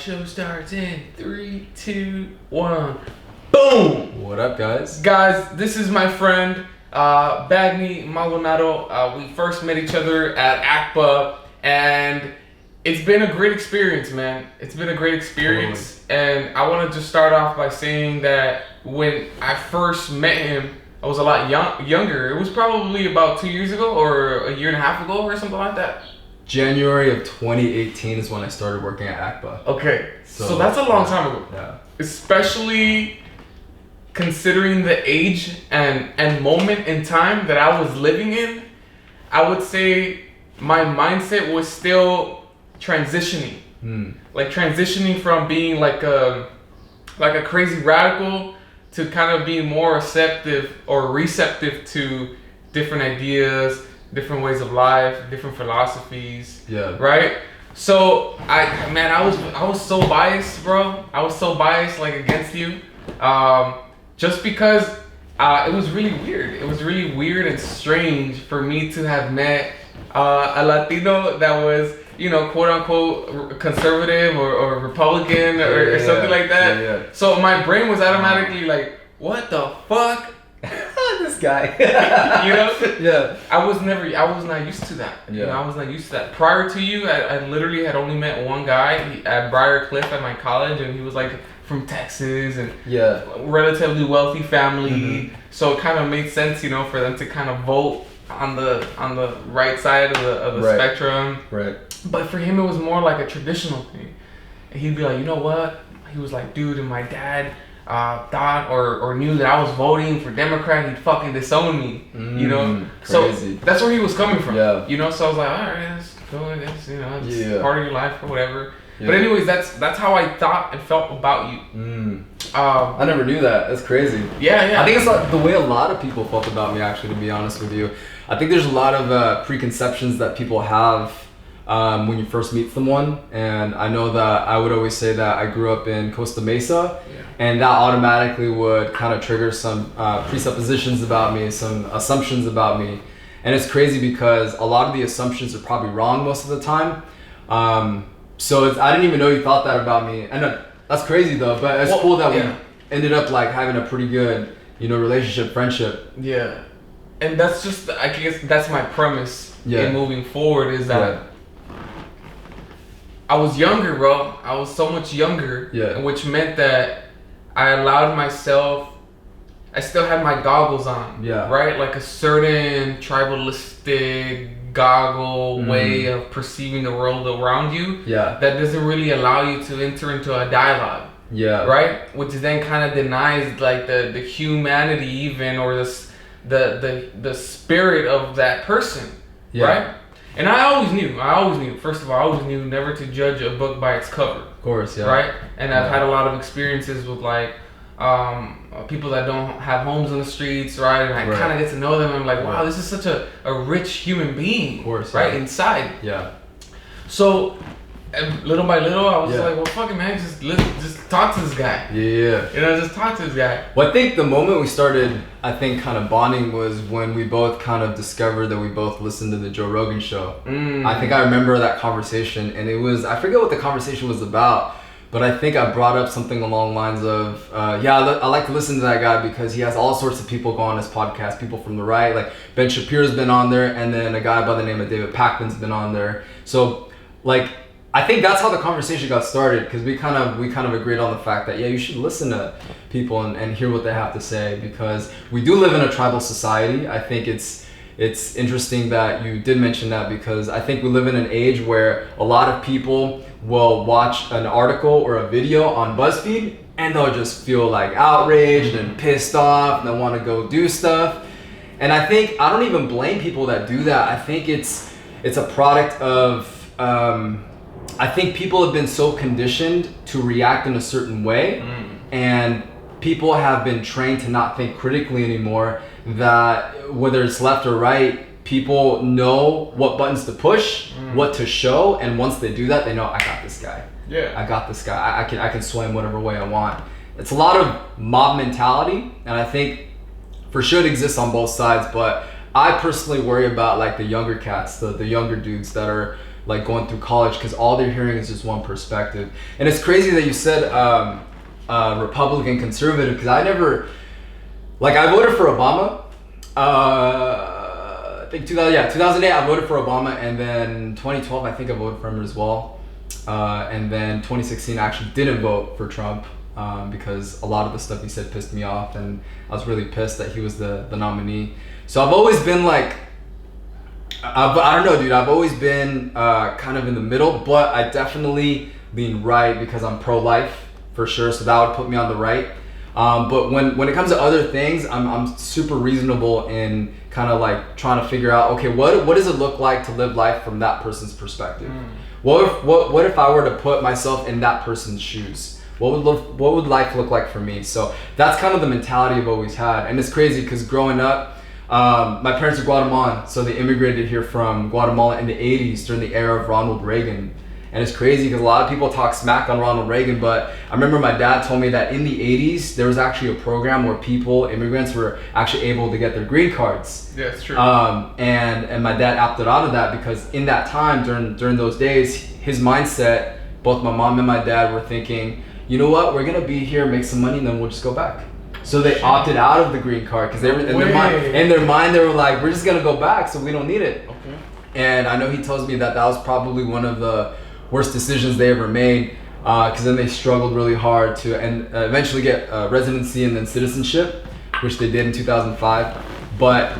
show starts in 3, 2, 1. Boom! What up, guys? Guys, this is my friend Bagni, Maldonado. We first met each other at ACPA, and it's been a great experience, man. It's been a great experience. And I want to just start off by saying that when I first met him, I was a lot younger. It was probably about 2 years ago or a year and a half ago or something like that. January of 2018 is when I started working at ACPA. Okay, so that's a long time ago. Yeah. Especially considering the age and moment in time that I was living in, I would say my mindset was still transitioning. Like transitioning from being like a crazy radical to kind of being more receptive to different ideas, different ways of life, different philosophies. Yeah. Right? So I was so biased, bro. I was so biased, like, against you. Just because it was really weird. It was really weird and strange for me to have met a Latino that was, you know, quote unquote conservative or Republican or something like that. Yeah. So my brain was automatically like, what the fuck? This guy. You know? Yeah. I was not used to that. Yeah. You know, I was not used to that. Prior to you, I literally had only met one guy at Briarcliff at my college, and he was like from Texas and relatively wealthy family. Mm-hmm. So it kind of made sense, you know, for them to kind of vote on the right side of the spectrum. Right. But for him, it was more like a traditional thing. And he'd be like, you know what? He was like, dude, and my dad thought or knew that I was voting for Democrat, he'd fucking disown me. You know? Crazy. So that's where he was coming from. Yeah. You know, so I was like, all right, that's cool, I guess, you know, it's part of your life or whatever. Yeah. But anyways, that's how I thought and felt about you. I never knew that. That's crazy. Yeah. I think it's like the way a lot of people felt about me, actually, to be honest with you. I think there's a lot of preconceptions that people have when you first meet someone. And I know that I would always say that I grew up in Costa Mesa, and that automatically would kind of trigger some presuppositions about me, some assumptions about me. And it's crazy because a lot of the assumptions are probably wrong most of the time. So I didn't even know you thought that about me. And that's crazy though, but it's cool that we ended up like having a pretty good, you know, relationship, friendship. Yeah. And that's just, I guess that's my premise in moving forward, is that I was younger, bro. I was so much younger, which meant that I allowed myself, I still had my goggles on, right? Like a certain tribalistic goggle way of perceiving the world around you that doesn't really allow you to enter into a dialogue, right? Which then kind of denies like the humanity even, or the spirit of that person, right? And I always knew, first of all, I always knew never to judge a book by its cover. Of course, right? And I've had a lot of experiences with like people that don't have homes on the streets, right? And I kind of get to know them. And I'm like, wow, this is such a rich human being, right? Inside. Yeah. So little by little, I was like, well, fuck it, man, just talk to this guy. Yeah. You know, just talk to this guy. Well, I think the moment we started, I think, kind of bonding was when we both kind of discovered that we both listened to the Joe Rogan show. I think I remember that conversation, and it was, I forget what the conversation was about, but I think I brought up something along the lines of, I like to listen to that guy because he has all sorts of people go on his podcast, people from the right, like Ben Shapiro's been on there, and then a guy by the name of David Pakman's been on there. So, like, I think that's how the conversation got started, because we kind of agreed on the fact that you should listen to people and hear what they have to say, because we do live in a tribal society. I think it's interesting that you did mention that, because I think we live in an age where a lot of people will watch an article or a video on BuzzFeed and they'll just feel like outraged and pissed off and they want to go do stuff. And I think I don't even blame people that do that. I think it's a product of I think people have been so conditioned to react in a certain way, and people have been trained to not think critically anymore, that whether it's left or right, people know what buttons to push, what to show, and once they do that, they know, I got this guy. I got this guy. I can sway him whatever way I want. It's a lot of mob mentality, and I think for sure it exists on both sides, but I personally worry about like the younger cats, the younger dudes that are like going through college, because all they're hearing is just one perspective. And it's crazy that you said Republican conservative, because I never, like, I voted for Obama. I think 2008 I voted for Obama, and then 2012 I think I voted for him as well. And then 2016 I actually didn't vote for Trump because a lot of the stuff he said pissed me off, and I was really pissed that he was the nominee. So I've always been like, I don't know, dude. I've always been kind of in the middle, but I definitely lean right because I'm pro-life for sure. So that would put me on the right. But when it comes to other things, I'm super reasonable in kind of like trying to figure out, okay, what does it look like to live life from that person's perspective? What if I were to put myself in that person's shoes? What would life look like for me? So that's kind of the mentality I've always had, and it's crazy because growing up. My parents are Guatemalan, so they immigrated here from Guatemala in the 80s during the era of Ronald Reagan. And it's crazy because a lot of people talk smack on Ronald Reagan, but I remember my dad told me that in the 80s, there was actually a program where immigrants were actually able to get their green cards. Yeah, it's true. And my dad opted out of that because in that time, during those days, his mindset, both my mom and my dad were thinking, you know what, we're going to be here, make some money, and then we'll just go back. So they opted out of the green card because in their mind they were like, we're just gonna go back, so we don't need it. Okay. And I know he tells me that was probably one of the worst decisions they ever made, because then they struggled really hard to eventually get residency and then citizenship, which they did in 2005. But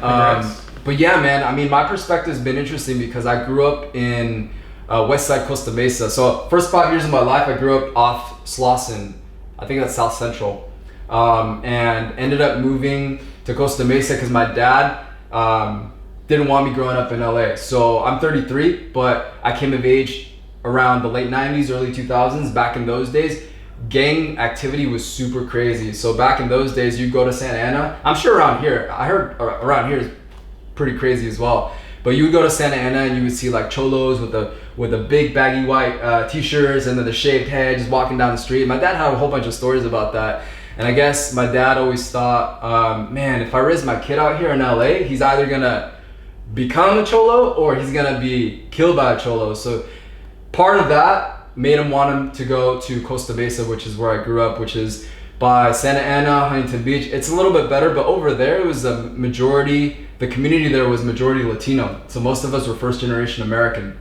yeah, man. I mean, my perspective has been interesting because I grew up in West Side Costa Mesa. So first 5 years of my life, I grew up off Slauson. I think that's South Central. And ended up moving to Costa Mesa because my dad didn't want me growing up in LA. So I'm 33, but I came of age around the late 90s, early 2000s. Back in those days, gang activity was super crazy. So back in those days, you'd go to Santa Ana. I'm sure around here, I heard around here is pretty crazy as well. But you would go to Santa Ana and you would see like cholos with the big baggy white t-shirts and then the shaved head just walking down the street. My dad had a whole bunch of stories about that. And I guess my dad always thought, man, if I raise my kid out here in LA, he's either gonna become a cholo or he's gonna be killed by a cholo. So part of that made him want him to go to Costa Mesa, which is where I grew up, which is by Santa Ana, Huntington Beach. It's a little bit better, but over there it was the community there was majority Latino. So most of us were first generation American.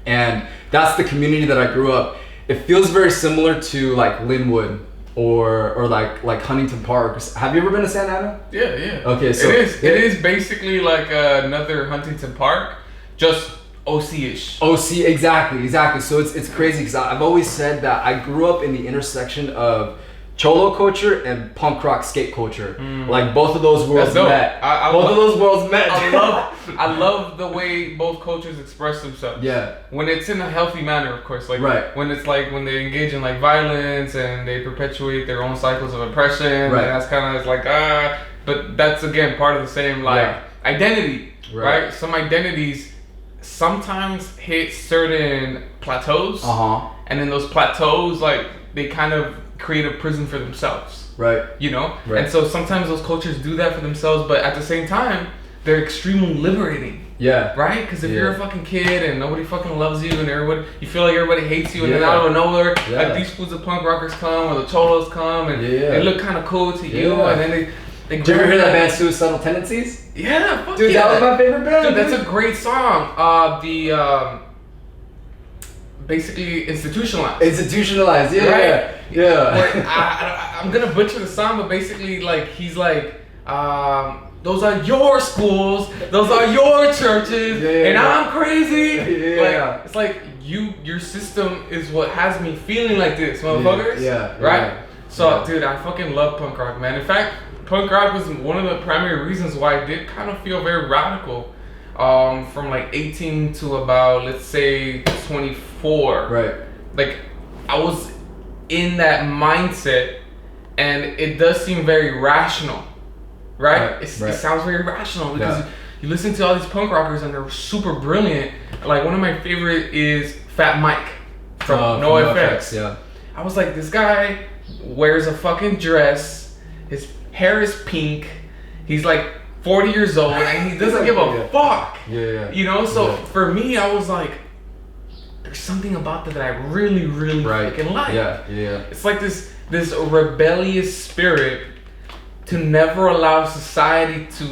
And that's the community that I grew up. It feels very similar to like Linwood. Or like Huntington Park. Have you ever been to Santa Ana? Yeah. Okay, so it is basically like another Huntington Park, just OC-ish. OC, exactly. So it's crazy because I've always said that I grew up in the intersection of cholo culture and punk rock skate culture. Like both of those worlds met. Both of those worlds met. I love the way both cultures express themselves. Yeah. When it's in a healthy manner, of course. Like when it's like when they engage in like violence and they perpetuate their own cycles of oppression. Right. And that's kind of like but that's again part of the same identity. Right. Some identities sometimes hit certain plateaus. And then those plateaus like they kind of create a prison for themselves, right? You know, and so sometimes those cultures do that for themselves, but at the same time, they're extremely liberating. Yeah, right. Because if you're a fucking kid and nobody fucking loves you, and you feel like everybody hates you, and then out of nowhere, like these fools of punk rockers come or the cholos come, and they look kind of cool to you, and then they. Did you ever hear that band Suicidal Tendencies? Yeah, dude, that was my favorite band. Dude, that's a great song. Basically institutionalized. I'm gonna butcher the song, but basically like he's like those are your schools, those are your churches, and I'm crazy. Like it's like your system is what has me feeling like this, motherfuckers. Right. So dude, I fucking love punk rock, man. In fact, punk rock was one of the primary reasons why I did kind of feel very radical. From like 18 to about, let's say 24. Right. Like I was in that mindset, and it does seem very rational, right? It sounds very rational because you listen to all these punk rockers and they're super brilliant. Like one of my favorite is Fat Mike from NoFX. Yeah. I was like, this guy wears a fucking dress. His hair is pink. He's like 40 years old and he doesn't give a fuck. Yeah. You know, so for me, I was like, there's something about that I really, really freaking like. Yeah. It's like this rebellious spirit to never allow society to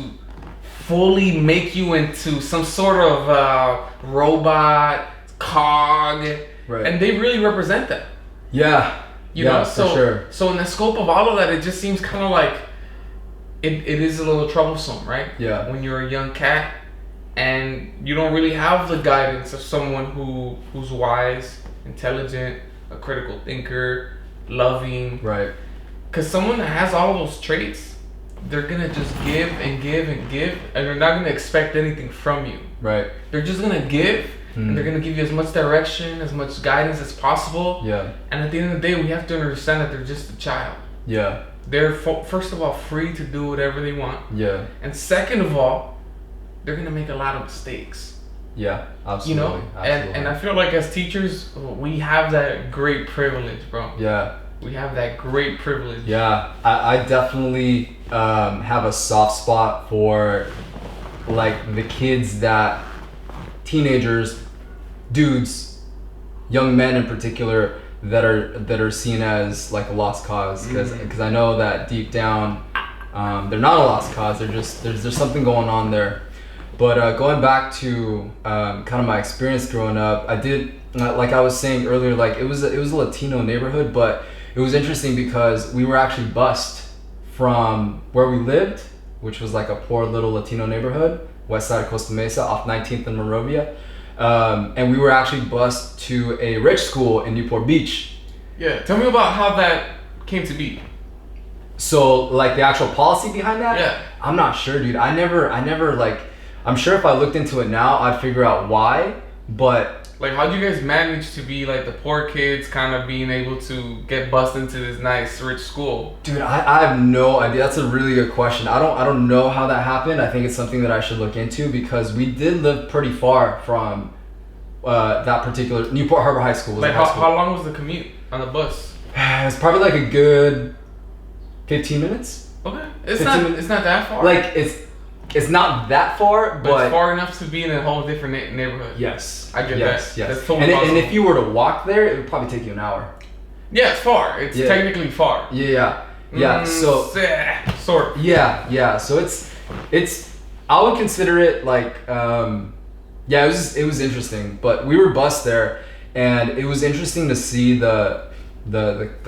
fully make you into some sort of robot, cog. Right. And they really represent that. Yeah. You know, so for sure. So in the scope of all of that, it just seems kind of like it is a little troublesome, right? Yeah. When you're a young cat and you don't really have the guidance of someone who's wise, intelligent, a critical thinker, loving. Right. Because someone that has all those traits, they're gonna just give and give and give, and they're not gonna expect anything from you. Right. They're just gonna give. And they're going to give you as much direction, as much guidance as possible. Yeah. And at the end of the day, we have to understand that they're just a child. Yeah. They're, first of all, free to do whatever they want. Yeah. And second of all, they're going to make a lot of mistakes. Yeah, absolutely. You know? And I feel like as teachers, we have that great privilege, bro. Yeah. We have that great privilege. Yeah. I definitely have a soft spot for, like, the kids that... teenagers, dudes, young men in particular, that are seen as like a lost cause, because I know that deep down they're not a lost cause. They're just there's something going on there. But going back to kind of my experience growing up, I did, like I was saying earlier, like it was a Latino neighborhood, but it was interesting because we were actually bused from where we lived, which was like a poor little Latino neighborhood, west side of Costa Mesa, off 19th and Monrovia. And we were actually bused to a rich school in Newport Beach. Yeah, tell me about how that came to be. So, like, the actual policy behind that? Yeah. I'm not sure, dude. I never, like, I'm sure if I looked into it now, I'd figure out why, but... Like, how'd you guys manage to be, like, the poor kids kind of being able to get bused into this nice, rich school? Dude, I have no idea. That's a really good question. I don't know how that happened. I think it's something that I should look into, because we did live pretty far from that particular... Newport Harbor High School was like, a high school. How long was the commute on the bus? It's probably, like, a good 15 minutes. Okay. It's not that far. Like, it's not that far, but it's far enough to be in a whole different neighborhood. Yes. I get that. Yes. That's totally and if you were to walk there, it would probably take you an hour. Yeah, it's far. It's technically far. Yeah. So sort of. Yeah. So it's I would consider it like it was interesting, but we were bused there, and it was interesting to see the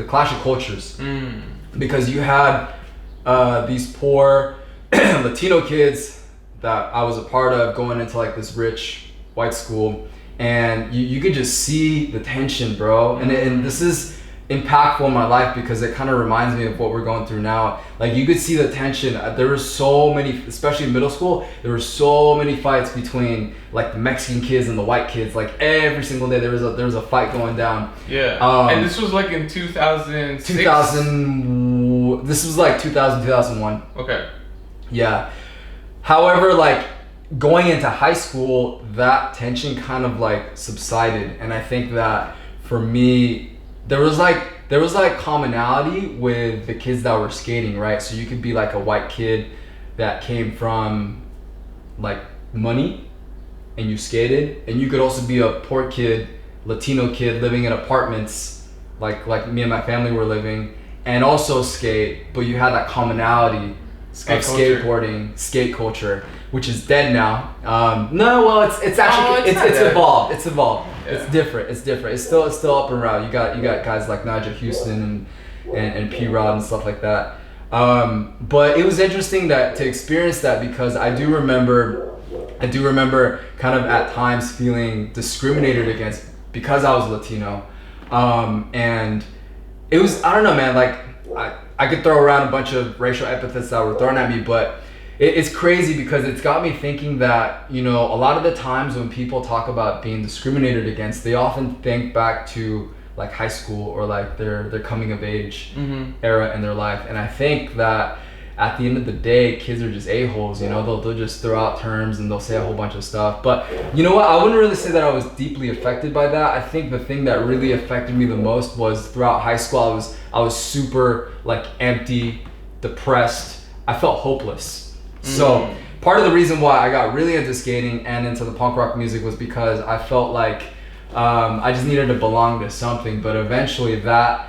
clash of cultures, because you had these poor Latino kids that I was a part of going into like this rich white school, and you could just see the tension, bro. And this is impactful in my life because it kind of reminds me of what we're going through now. Like, you could see the tension. There were so many, especially in middle school, there were so many fights between like the Mexican kids and the white kids. Like, every single day there was a fight going down. Yeah. And this was like in 2006? This was like 2001. Okay. Yeah. However, like, going into high school, that tension kind of like subsided, and I think that for me, there was like commonality with the kids that were skating, right? So you could be like a white kid that came from like money and you skated, and you could also be a poor kid, Latino kid living in apartments like me and my family were living, and also skate, but you had that commonality of skateboarding, skate culture, which is dead now. It's actually it's evolved. It's evolved. Yeah. It's different. It's still up and around. You got guys like Nigel Houston and P Rod and stuff like that. But it was interesting to experience that, because I do remember kind of at times feeling discriminated against because I was Latino, and it was, I don't know, man, like I could throw around a bunch of racial epithets that were thrown at me, but it's crazy because it's got me thinking that, you know, a lot of the times when people talk about being discriminated against, they often think back to like high school or like their coming of age era in their life. And I think that at the end of the day, kids are just a-holes, you know, they'll just throw out terms and they'll say a whole bunch of stuff. But you know what, I wouldn't really say that I was deeply affected by that. I think the thing that really affected me the most was throughout high school, I was super like empty, depressed. I felt hopeless. So part of the reason why I got really into skating and into the punk rock music was because I felt like I just needed to belong to something. But eventually that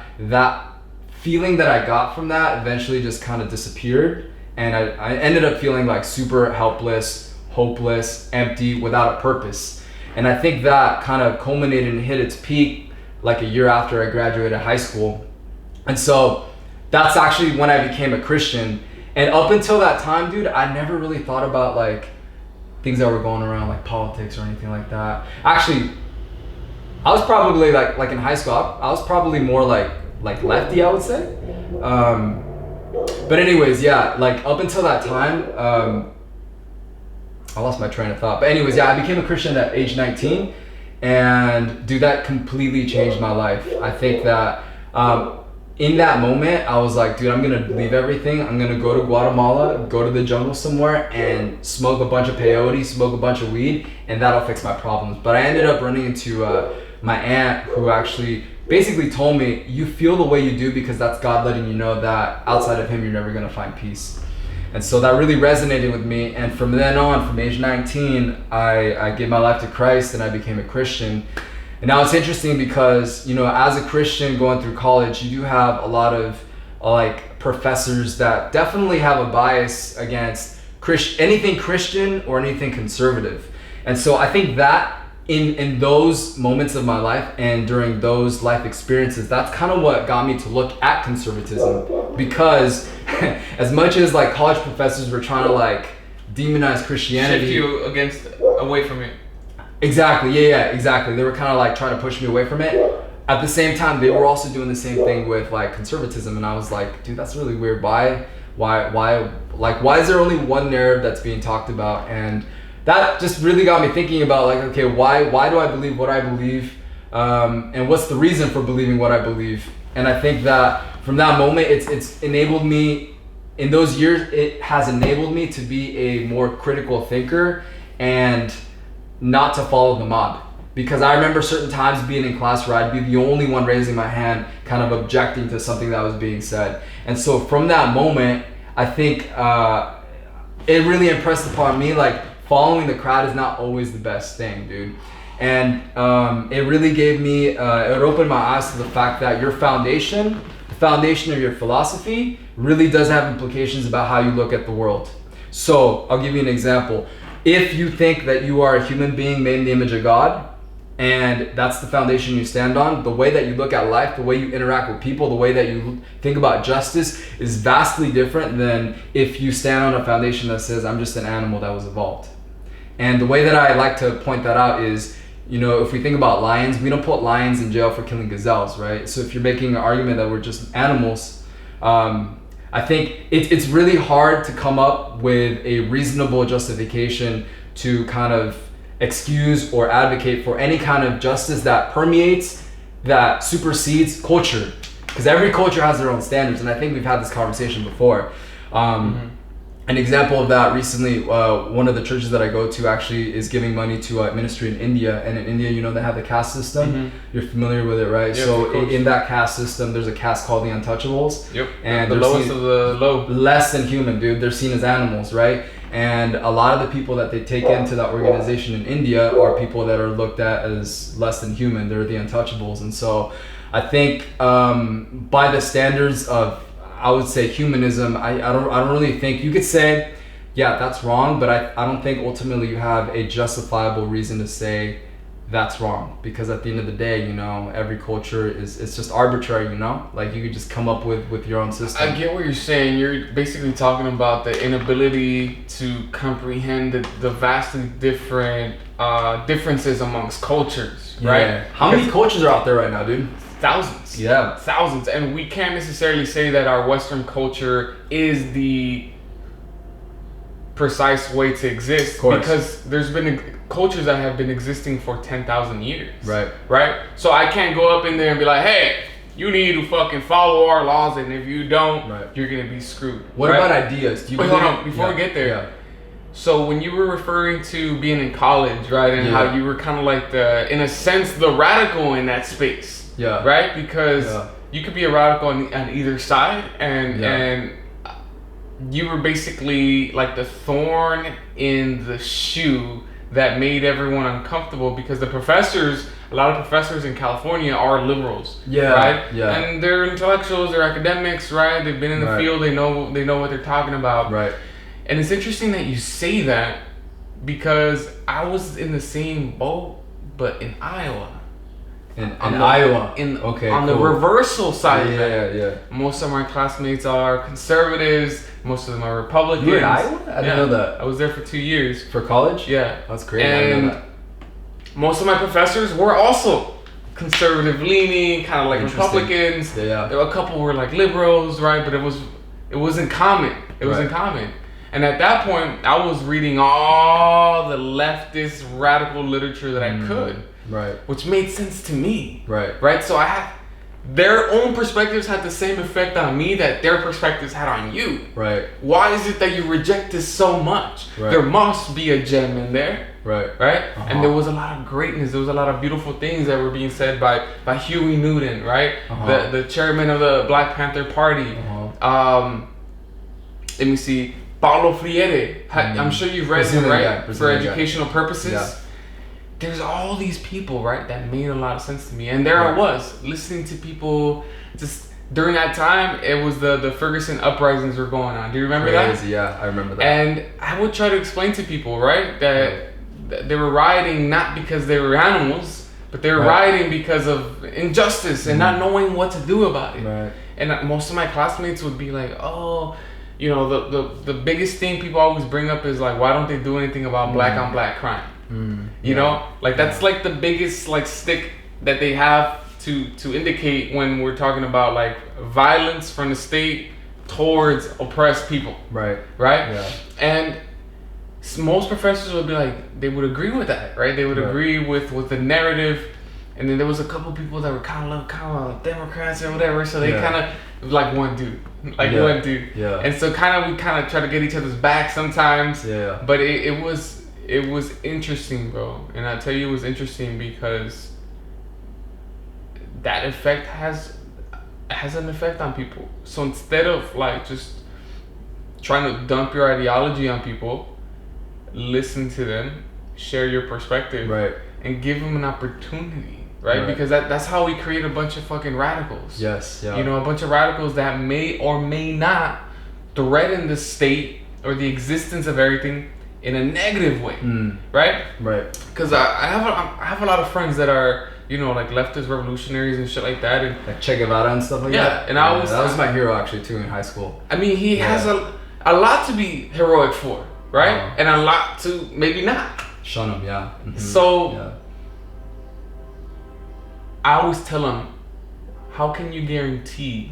feeling that I got from that eventually just kind of disappeared, and I ended up feeling like super helpless, hopeless, empty, without a purpose. And I think that kind of culminated and hit its peak like a year after I graduated high school. And so that's actually when I became a Christian. And up until that time, dude, I never really thought about like things that were going around, like politics or anything like that. Actually, I was probably like in high school, I was probably more like lefty, I would say. But anyways, yeah, like up until that time, I lost my train of thought. But anyways, yeah, I became a Christian at age 19, and dude, that completely changed my life. I think that in that moment, I was like, dude, I'm gonna leave everything. I'm gonna go to Guatemala, go to the jungle somewhere, and smoke a bunch of peyote, smoke a bunch of weed, and that'll fix my problems. But I ended up running into my aunt, who actually basically told me, you feel the way you do because that's God letting you know that outside of him, you're never gonna find peace. And so that really resonated with me. And from then on, from age 19, I gave my life to Christ and I became a Christian. And now it's interesting because, you know, as a Christian going through college, you do have a lot of like professors that definitely have a bias against anything Christian or anything conservative. And so I think that in those moments of my life and during those life experiences, that's kind of what got me to look at conservatism. Because as much as like college professors were trying to like demonize Christianity, shift you away from it. Exactly, yeah, exactly. They were kind of like trying to push me away from it. At the same time, they were also doing the same thing with like conservatism, and I was like, dude, that's really weird. Why is there only one narrative that's being talked about? And that just really got me thinking about like, okay, why do I believe what I believe, and what's the reason for believing what I believe? And I think that from that moment, it's enabled me. In those years, it has enabled me to be a more critical thinker and not to follow the mob. Because I remember certain times being in class where I'd be the only one raising my hand, kind of objecting to something that was being said. And so from that moment, I think it really impressed upon me, like, following the crowd is not always the best thing, dude. And it really gave me, it opened my eyes to the fact that your foundation, the foundation of your philosophy, really does have implications about how you look at the world. So I'll give you an example. If you think that you are a human being made in the image of God, and that's the foundation you stand on, the way that you look at life, the way you interact with people, the way that you think about justice is vastly different than if you stand on a foundation that says, I'm just an animal that was evolved. And the way that I like to point that out is, you know, if we think about lions, we don't put lions in jail for killing gazelles, right? So if you're making an argument that we're just animals, I think it's really hard to come up with a reasonable justification to kind of excuse or advocate for any kind of justice that permeates, that supersedes culture. Because every culture has their own standards, and I think we've had this conversation before. An example of that recently, one of the churches that I go to actually is giving money to a ministry in India. And in India, you know, they have the caste system. You're familiar with it, right? Yep, so in that caste system, there's a caste called the untouchables. Yep. And the lowest of the low. Less than human, dude. They're seen as animals, right? And a lot of the people that they take into that organization in India are people that are looked at as less than human. They're the untouchables. And so I think by the standards of, I would say, humanism, I don't really think, you could say, yeah, that's wrong, but I don't think ultimately you have a justifiable reason to say that's wrong. Because at the end of the day, you know, every culture it's just arbitrary, you know? Like, you could just come up with your own system. I get what you're saying. You're basically talking about the inability to comprehend the vastly different differences amongst cultures, right? Yeah. How many cultures are out there right now, dude? Thousands. Yeah. Thousands. And we can't necessarily say that our Western culture is the precise way to exist, because there's been cultures that have been existing for 10,000 years. Right? So I can't go up in there and be like, hey, you need to fucking follow our laws, and if you don't, you're going to be screwed. What about ideas? Wait, hold on. Before we get there. Yeah. So when you were referring to being in college, right, and how you were kind of like in a sense, the radical in that space. Yeah. Right? Because you could be a radical on either side, and you were basically like the thorn in the shoe that made everyone uncomfortable, because a lot of professors in California are liberals, right? Yeah. And they're intellectuals, they're academics, right? They've been in the field, they know what they're talking about. Right. And it's interesting that you say that, because I was in the same boat, but in Iowa. On the reversal side of it. Yeah. Most of my classmates are conservatives. Most of them are Republicans. You were in Iowa? I didn't know that. I was there for 2 years. For college? Yeah. That's great. And I didn't know that. Most of my professors were also conservative leaning, kind of like Republicans. Yeah. There were a couple were like liberals, right? But it wasn't common. It wasn't common. And at that point, I was reading all the leftist radical literature that I could. Right. Which made sense to me. Right. So their own perspectives had the same effect on me that their perspectives had on you. Right. Why is it that you reject this so much? Right. There must be a gem in there. Right. Uh-huh. And there was a lot of greatness. There was a lot of beautiful things that were being said by Huey Newton, right? Uh-huh. The chairman of the Black Panther Party. Uh-huh. Let me see. Paulo Freire. I'm sure you've read him, right? For educational purposes. Yeah. There's all these people, right, that made a lot of sense to me. And there I was, listening to people just during that time. It was the Ferguson uprisings were going on. Do you remember that? Yeah, I remember that. And I would try to explain to people, right, that they were rioting not because they were animals, but they were rioting because of injustice and not knowing what to do about it. Right. And most of my classmates would be like, oh, you know, the biggest thing people always bring up is like, why don't they do anything about black on black crime? You know, like that's like the biggest like stick that they have to indicate when we're talking about like violence from the state towards oppressed people. Right. Yeah. And most professors would be like, they would agree with that, right? They would agree with the narrative. And then there was a couple people that were kind of Democrats or whatever, so they kind of like one dude. Yeah. And so we kind of try to get each other's back sometimes. Yeah. But it was interesting, bro. And I tell you, it was interesting because that effect has an effect on people. So instead of like just trying to dump your ideology on people, listen to them, share your perspective, and give them an opportunity. Right? Because that's how we create a bunch of fucking radicals. Yes, yeah. You know, a bunch of radicals that may or may not threaten the state or the existence of everything in a negative way. Right? Right. Because I have a lot of friends that are, you know, like leftist revolutionaries and shit like that. And like Che Guevara and stuff like that? Yeah, and I was... That was my hero, actually, too, in high school. I mean, he has a lot to be heroic for, right? And a lot to maybe not. Shun him, yeah. So... Yeah. I always tell them, how can you guarantee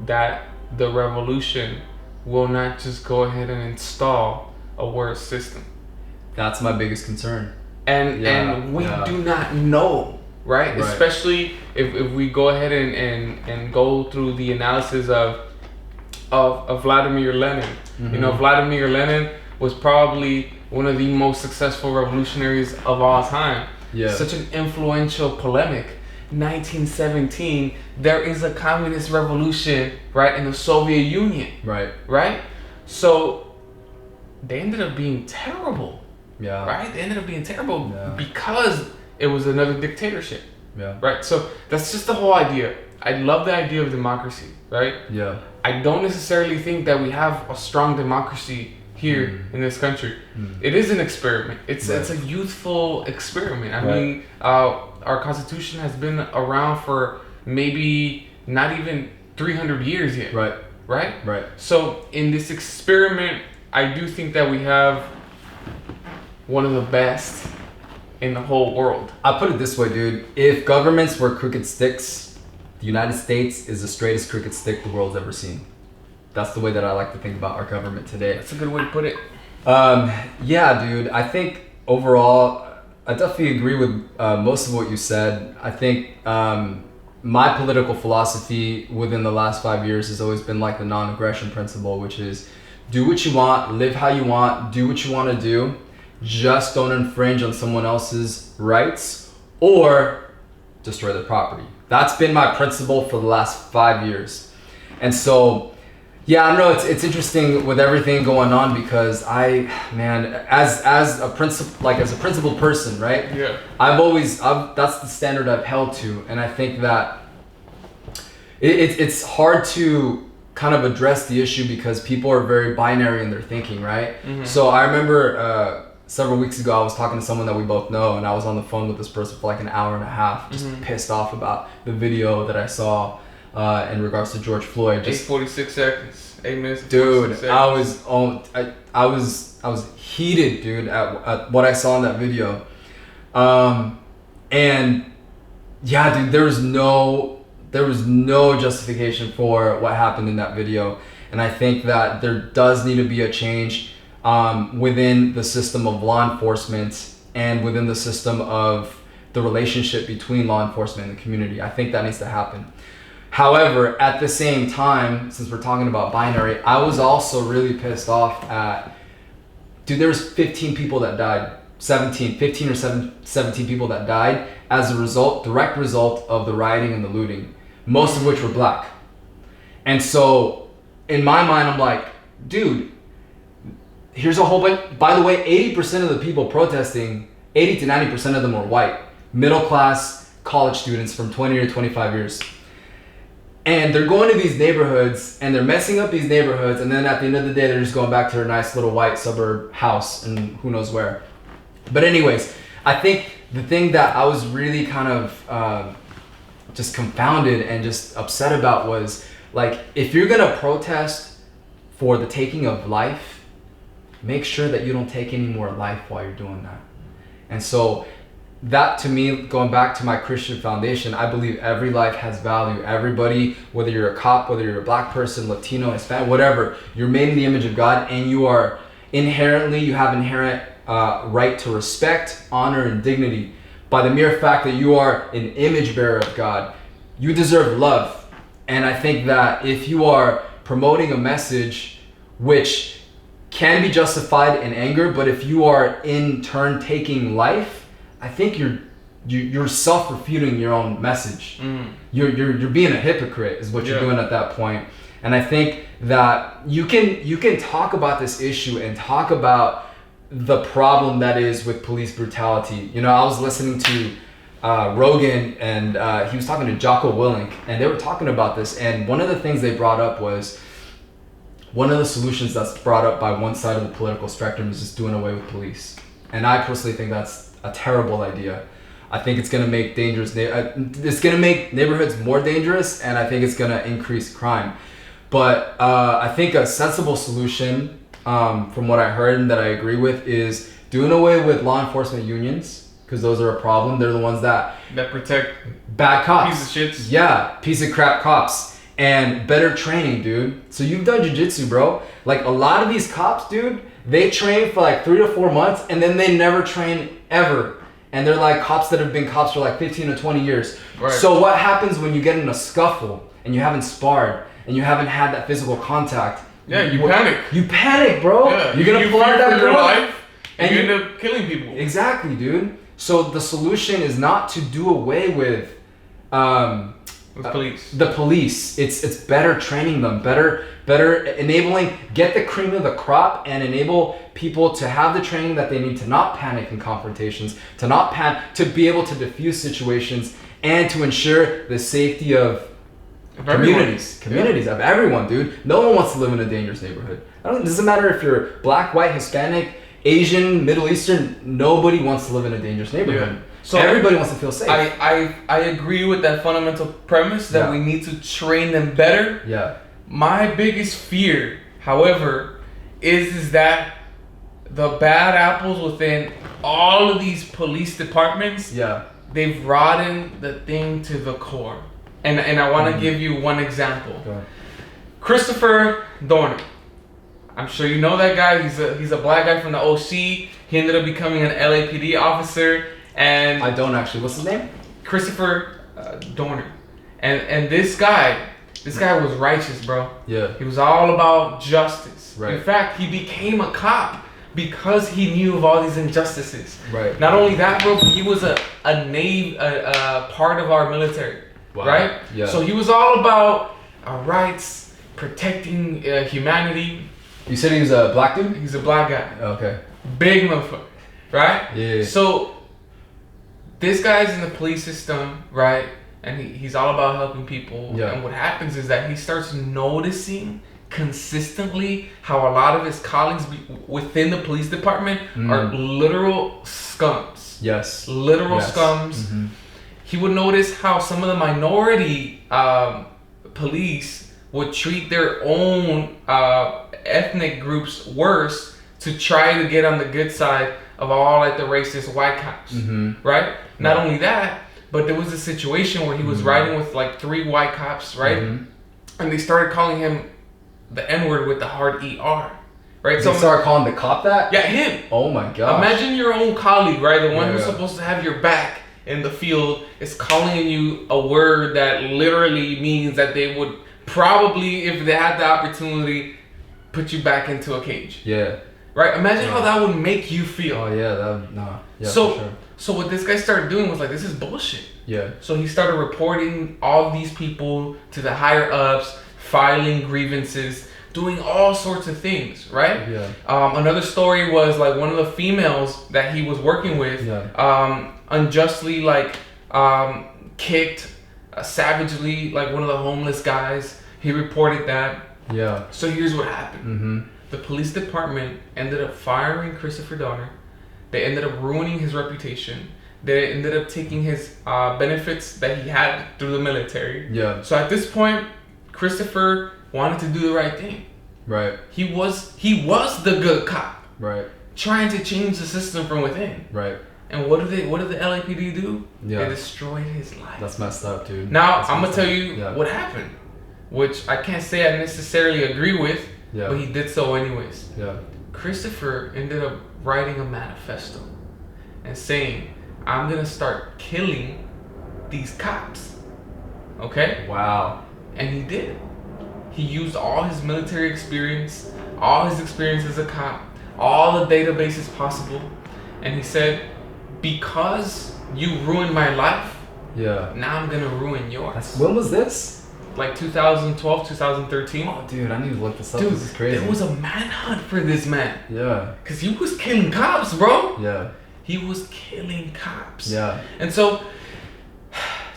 that the revolution will not just go ahead and install a worse system? That's my biggest concern. And we do not know, right? Especially if we go ahead and go through the analysis of Vladimir Lenin. You know, Vladimir Lenin was probably one of the most successful revolutionaries of all time. Yeah. Such an influential polemic. 1917, there is a communist revolution, right, in the Soviet Union. Right? So they ended up being terrible. Yeah. Right? They ended up being terrible because it was another dictatorship. Yeah. Right? So that's just the whole idea. I love the idea of democracy, right? Yeah. I don't necessarily think that we have a strong democracy here in this country. It is an experiment. It's a youthful experiment. I mean, our Constitution has been around for maybe not even 300 years yet. Right. So in this experiment, I do think that we have one of the best in the whole world. I'll put it this way, dude. If governments were crooked sticks, the United States is the straightest crooked stick the world's ever seen. That's the way that I like to think about our government today. That's a good way to put it. Yeah, dude. I think overall, I definitely agree with most of what you said. I think my political philosophy within the last 5 years has always been like the non-aggression principle, which is do what you want, live how you want, do what you want to do. Just don't infringe on someone else's rights or destroy their property. That's been my principle for the last 5 years. And so Yeah, I don't know. It's interesting with everything going on because as a principled person, right? Yeah. That's the standard I've held to, and I think that it's hard to kind of address the issue because people are very binary in their thinking, right? Mm-hmm. So I remember several weeks ago I was talking to someone that we both know, and I was on the phone with this person for like an hour and a half, just pissed off about the video that I saw in regards to George Floyd. 46 seconds, 8 minutes. Dude, seconds. I was heated, dude, at what I saw in that video, and yeah, dude, there was no justification for what happened in that video, and I think that there does need to be a change within the system of law enforcement and within the system of the relationship between law enforcement and the community. I think that needs to happen. However, at the same time, since we're talking about binary, I was also really pissed off at, dude, there was 15 people that died, 17 people that died as a direct result of the rioting and the looting, most of which were black. And so in my mind, I'm like, dude, here's a whole bunch. By the way, 80% of the people protesting, 80 to 90% of them were white, middle class college students from 20 to 25 years. And they're going to these neighborhoods and they're messing up these neighborhoods, and then at the end of the day, they're just going back to their nice little white suburb house and who knows where. But anyways, I think the thing that I was really kind of just confounded and just upset about was, like, if you're gonna protest for the taking of life, make sure that you don't take any more life while you're doing that. And so that, to me, going back to my Christian foundation, I believe every life has value. Everybody, whether you're a cop, whether you're a black person, Latino, Hispanic, whatever, you're made in the image of God, and you have inherent right to respect, honor, and dignity. By the mere fact that you are an image bearer of God, you deserve love. And I think that if you are promoting a message which can be justified in anger, but if you are in turn taking life, I think you're self-refuting your own message. You're being a hypocrite is what you're doing at that point. And I think that you can talk about this issue and talk about the problem that is with police brutality. You know, I was listening to Rogan, and he was talking to Jocko Willink, and they were talking about this. And one of the things they brought up was, one of the solutions that's brought up by one side of the political spectrum is just doing away with police. And I personally think that's a terrible idea. I think it's going to make neighborhoods more dangerous, and I think it's going to increase crime. But I think a sensible solution, from what I heard and that I agree with, is doing away with law enforcement unions, because those are a problem. They're the ones that protect bad cops. Piece of shits. Yeah, piece of crap cops. And better training, dude. So you've done jiu-jitsu, bro. Like, a lot of these cops, dude, they train for like 3 to 4 months, and then they never train ever. And they're like cops that have been cops for like 15 to 20 years. Right. So what happens when you get in a scuffle and you haven't sparred and you haven't had that physical contact? Yeah, you panic. You panic, bro. Yeah, you're gonna pull out that your life, and you end up killing people. Exactly, dude. So the solution is not to do away with police. The police. It's better training them, better enabling, get the cream of the crop and enable people to have the training that they need to not panic in confrontations, to be able to diffuse situations, and to ensure the safety of communities of everyone, dude. No one wants to live in a dangerous neighborhood. It doesn't matter if you're black, white, Hispanic, Asian, Middle Eastern. Nobody wants to live in a dangerous neighborhood. Yeah. So everybody wants to feel safe. I agree with that fundamental premise that we need to train them better. Yeah. My biggest fear, however, is that the bad apples within all of these police departments, they've rotten the thing to the core. And I want to give you one example. Go ahead. Christopher Dorner. I'm sure you know that guy. He's a black guy from the OC. He ended up becoming an LAPD officer. And I don't actually. What's his name? Christopher Dorner. And this guy was righteous, bro. Yeah. He was all about justice. Right. In fact, he became a cop because he knew of all these injustices. Right. Not only that, bro, but he was a part of our military. Wow. Right? Yeah. So he was all about our rights, protecting humanity. You said he's a black dude? He's a black guy. Okay. Big motherfucker, right? Yeah. So this guy's in the police system, right? And he's all about helping people. Yeah. And what happens is that he starts noticing consistently how a lot of his colleagues within the police department are literal scums. Yes. Literal scums. Mm-hmm. He would notice how some of the minority police would treat their own ethnic groups worse to try to get on the good side of all like the racist white cops, right? Not only that, but there was a situation where he was riding with like 3 white cops, right? And they started calling him the N-word with the hard ER, right? So started calling the cop that? Yeah, him. Oh my god. Imagine your own colleague, right? The one who's supposed to have your back in the field is calling you a word that literally means that they would probably, if they had the opportunity, put you back into a cage. Yeah. Right? Imagine how that would make you feel. Oh yeah, that no. Yeah, so, for sure. So what this guy started doing was like, this is bullshit. Yeah. So he started reporting all of these people to the higher ups, filing grievances, doing all sorts of things, right? Yeah. Another story was like one of the females that he was working with unjustly like kicked savagely like one of the homeless guys. He reported that. Yeah. So here's what happened. The police department ended up firing Christopher Dorner. They ended up ruining his reputation. They ended up taking his benefits that he had through the military. Yeah. So at this point, Christopher wanted to do the right thing. Right. He was the good cop. Right. Trying to change the system from within. Right. And what did the LAPD do? Yeah. They destroyed his life. That's messed up, dude. Now I'm gonna tell you what happened, which I can't say I necessarily agree with, but he did so anyways. Yeah. Christopher ended up writing a manifesto and saying, I'm gonna start killing these cops. Okay? Wow. And he did it. He used all his military experience, all his experience as a cop, all the databases possible, and he said, because you ruined my life, now I'm gonna ruin yours. When was this? Like 2012, 2013. Oh, dude, I need to look this up. Dude, this is crazy. There was a manhunt for this man. Yeah. Because he was killing cops, bro. Yeah. He was killing cops. Yeah. And so,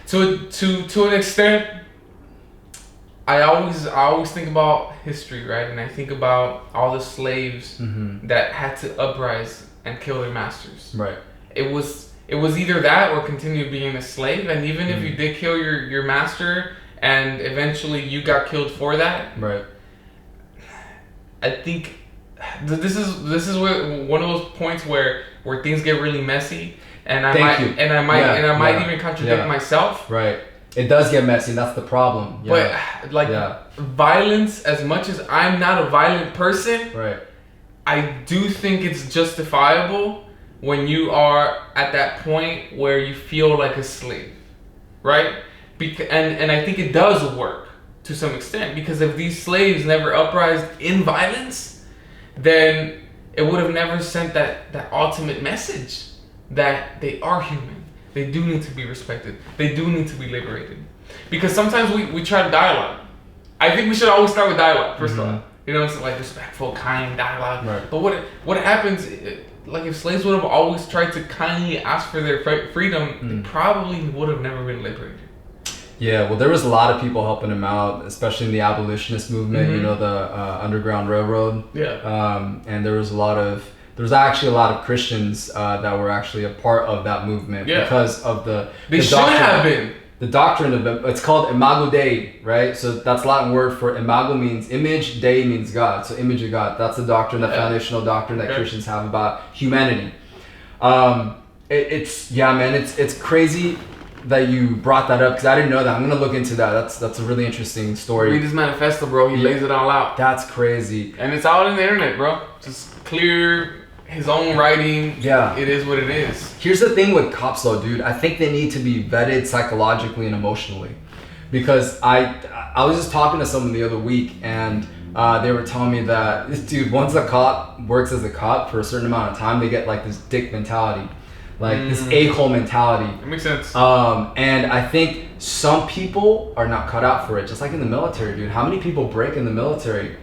to an extent, I always think about history, right? And I think about all the slaves that had to uprise and kill their masters. Right. It was either that or continue being a slave. And even if you did kill your master and eventually you got killed for that, right? I think this is one of those points where things get really messy, and I might even contradict myself. Right. It does get messy. That's the problem. But violence, as much as I'm not a violent person, right, I do think it's justifiable when you are at that point where you feel like a slave, right? And I think it does work to some extent, because if these slaves never uprised in violence, then it would have never sent that ultimate message that they are human. They do need to be respected. They do need to be liberated. Because sometimes we try to dialogue. I think we should always start with dialogue, first of all. You know, it's like respectful, kind dialogue. Right. But what happens, like if slaves would have always tried to kindly ask for their freedom, they probably would have never been liberated. Yeah, well, there was a lot of people helping him out, especially in the abolitionist movement, you know, the Underground Railroad. Yeah. And there was actually a lot of Christians that were actually a part of that movement because of They should have been. The doctrine of it's called Imago Dei, right? So that's Latin word for Imago means image, Dei means God. So image of God. That's the doctrine, the foundational doctrine that Christians have about humanity. It's crazy that you brought that up, because I didn't know that. I'm gonna look into that. That's a really interesting story. Read his manifesto, bro. He lays it all out. That's crazy. And it's all on the internet, bro. Just clear his own writing. Yeah. It is what it is. Here's the thing with cops though, dude. I think they need to be vetted psychologically and emotionally. Because I was just talking to someone the other week, and they were telling me that, dude, once a cop works as a cop for a certain amount of time, they get like this dick mentality. like this a-hole mentality. It makes sense. And I think some people are not cut out for it, just like in the military, dude. How many people break in the military?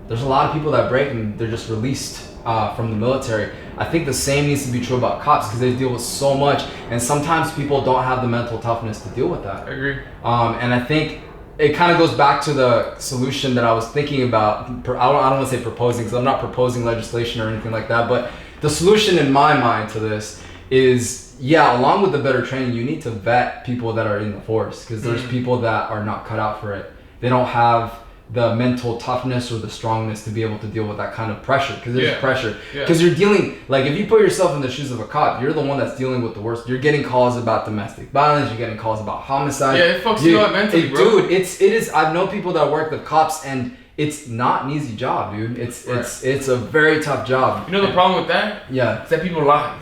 There's a lot of people that break and they're just released from the military. I think the same needs to be true about cops because they deal with so much, and sometimes people don't have the mental toughness to deal with that. I agree. And I think it kind of goes back to the solution that I was thinking about. I don't want to say proposing because I'm not proposing legislation or anything like that, but the solution in my mind to this is, along with the better training, you need to vet people that are in the force because there's people that are not cut out for it. They don't have the mental toughness or the strongness to be able to deal with that kind of pressure because there's pressure. Because you're dealing, like if you put yourself in the shoes of a cop, you're the one that's dealing with the worst. You're getting calls about domestic violence, you're getting calls about homicide. Yeah, it fucks you up mentally, bro. Dude, it is. I've known people that work with cops and it's not an easy job, dude. It's a very tough job. You know the problem with that? Yeah. Is that people lie.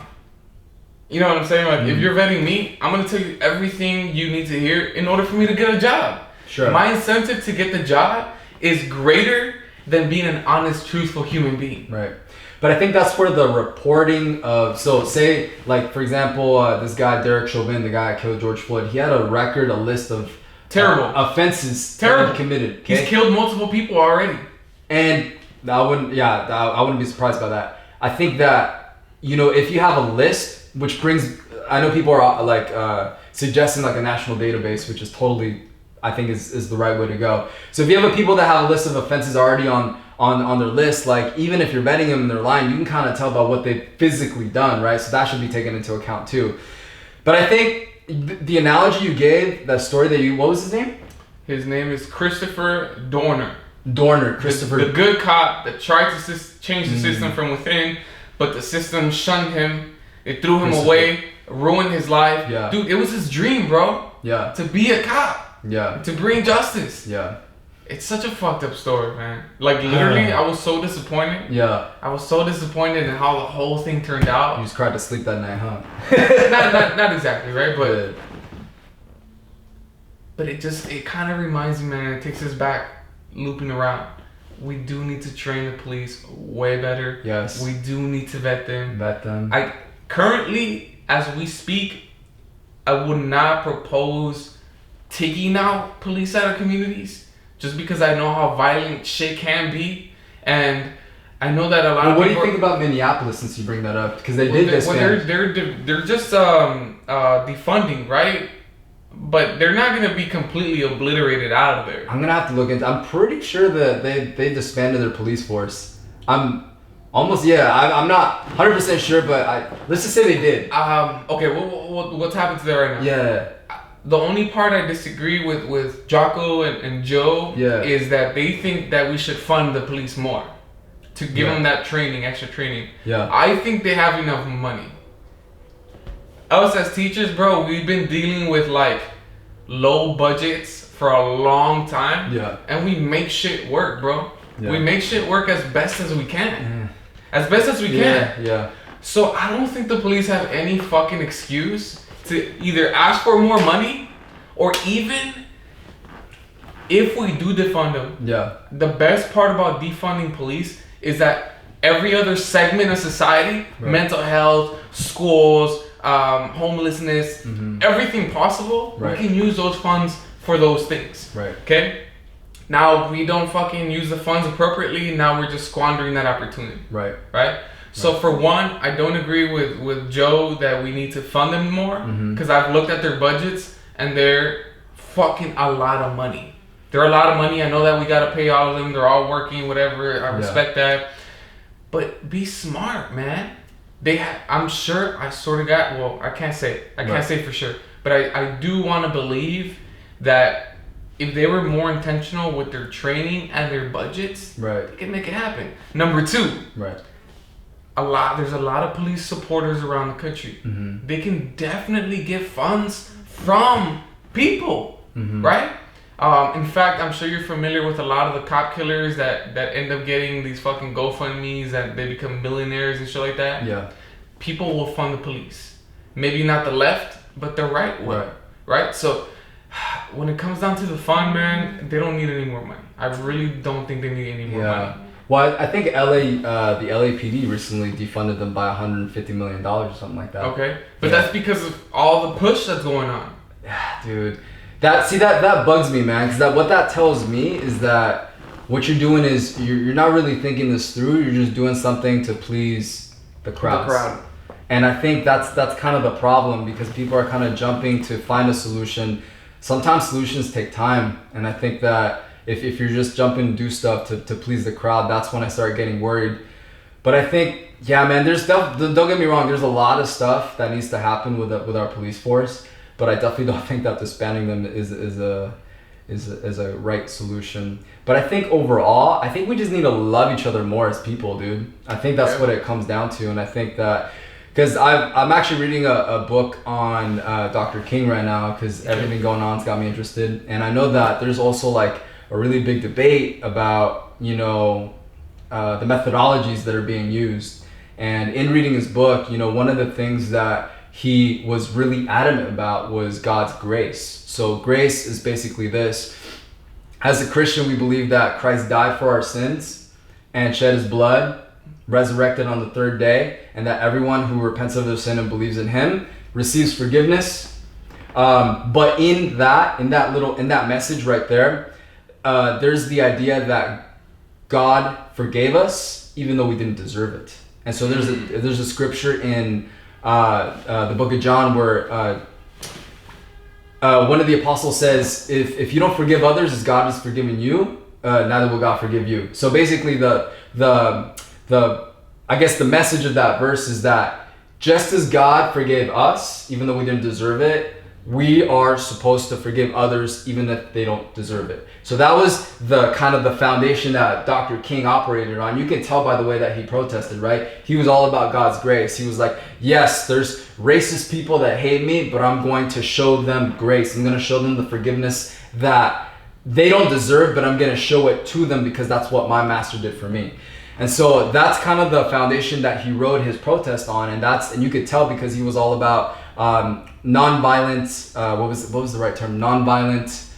You know what I'm saying? Like if you're vetting me, I'm gonna tell you everything you need to hear in order for me to get a job. Sure. My incentive to get the job is greater than being an honest, truthful human being. Right. But I think that's where the reporting of, so say, like, for example, this guy, Derek Chauvin, the guy that killed George Floyd, he had a list of terrible offenses that he committed. Okay? He's killed multiple people already. And I wouldn't be surprised by that. I think that, if you have a list, which brings, I know people are like suggesting like a national database, which is totally, I think is the right way to go. So if you have people that have a list of offenses already on their list, like even if you're vetting them and they're lying, you can kind of tell by what they've physically done, right? So that should be taken into account too. But I think the analogy you gave, that story what was his name? His name is Christopher Dorner. Christopher. The good cop that tried to change the system from within, but the system shunned him. It threw him away, ruined his life. Yeah. Dude, it was his dream, bro. Yeah. To be a cop. Yeah. To bring justice. Yeah. It's such a fucked up story, man. Like literally, I was so disappointed. Yeah. I was so disappointed in how the whole thing turned out. You just cried to sleep that night, huh? not exactly, right? But it kind of reminds me, man. It takes us back, looping around. We do need to train the police way better. Yes. We do need to vet them. Currently, as we speak, I would not propose taking out police out of communities just because I know how violent shit can be, and I know that a lot of people. What do you think about Minneapolis since you bring that up? Because they did this. They're just defunding, right? But they're not gonna be completely obliterated out of there. I'm gonna have to look into. I'm pretty sure that they disbanded their police force. I'm almost I'm not 100% sure, but let's just say they did. Okay. What's happened to that right now? Yeah. The only part I disagree with Jocko and Joe is that they think that we should fund the police more to give them that extra training. Yeah. I think they have enough money. Us as teachers, bro, we've been dealing with like low budgets for a long time. Yeah. And we make shit work, bro. Yeah. We make shit work as best as we can. As best as we can. Yeah. So I don't think the police have any fucking excuse to either ask for more money, or even if we do defund them. Yeah. The best part about defunding police is that every other segment of society, mental health, schools, homelessness, everything possible, we can use those funds for those things. Right. Okay? Now we don't fucking use the funds appropriately, now we're just squandering that opportunity. Right. So for one, I don't agree with Joe that we need to fund them more, because I've looked at their budgets and they're fucking a lot of money. They're a lot of money. I know that we gotta pay all of them. They're all working, whatever. I respect that. But be smart, man. I'm sure, I sort of got, well, I can't say for sure, but I do want to believe that if they were more intentional with their training and their budgets, they can make it happen. Number two, there's a lot of police supporters around the country. They can definitely get funds from people, right? In fact, I'm sure you're familiar with a lot of the cop killers that end up getting these fucking GoFundMes and they become millionaires and shit like that. Yeah. People will fund the police. Maybe not the left, but the right will. Right? So when it comes down to the fund, man, they don't need any more money. I really don't think they need any more money. Well, I think the LAPD recently defunded them by $150 million or something like that. Okay, but that's because of all the push that's going on. Yeah, dude. That bugs me, man. Because what that tells me is that what you're doing is you're not really thinking this through. You're just doing something to please the crowds. And I think that's kind of the problem, because people are kind of jumping to find a solution. Sometimes solutions take time, and I think that if you're just jumping to do stuff to please the crowd, that's when I start getting worried. But I think, yeah, man, don't get me wrong, there's a lot of stuff that needs to happen with our police force, but I definitely don't think that disbanding them is a right solution. But I think overall, I think we just need to love each other more as people, dude. I think that's what it comes down to, and I think that, because I'm actually reading a book on Dr. King right now, because everything going on's got me interested, and I know that there's also like a really big debate about, the methodologies that are being used. And in reading his book, one of the things that he was really adamant about was God's grace. So grace is basically this: as a Christian, we believe that Christ died for our sins and shed his blood, resurrected on the third day, and that everyone who repents of their sin and believes in him receives forgiveness. But in that message right there, there's the idea that God forgave us even though we didn't deserve it. And so there's a scripture in the book of John where one of the apostles says, if you don't forgive others as God has forgiven you, neither will God forgive you. So basically I guess the message of that verse is that just as God forgave us even though we didn't deserve it, we are supposed to forgive others even if they don't deserve it. So that was the kind of the foundation that Dr. King operated on. You can tell by the way that he protested, right? He was all about God's grace. He was like, yes, there's racist people that hate me, but I'm going to show them grace. I'm going to show them the forgiveness that they don't deserve, but I'm going to show it to them because that's what my master did for me. And so that's kind of the foundation that he wrote his protest on, and you could tell because he was all about nonviolent. What was the right term? Nonviolent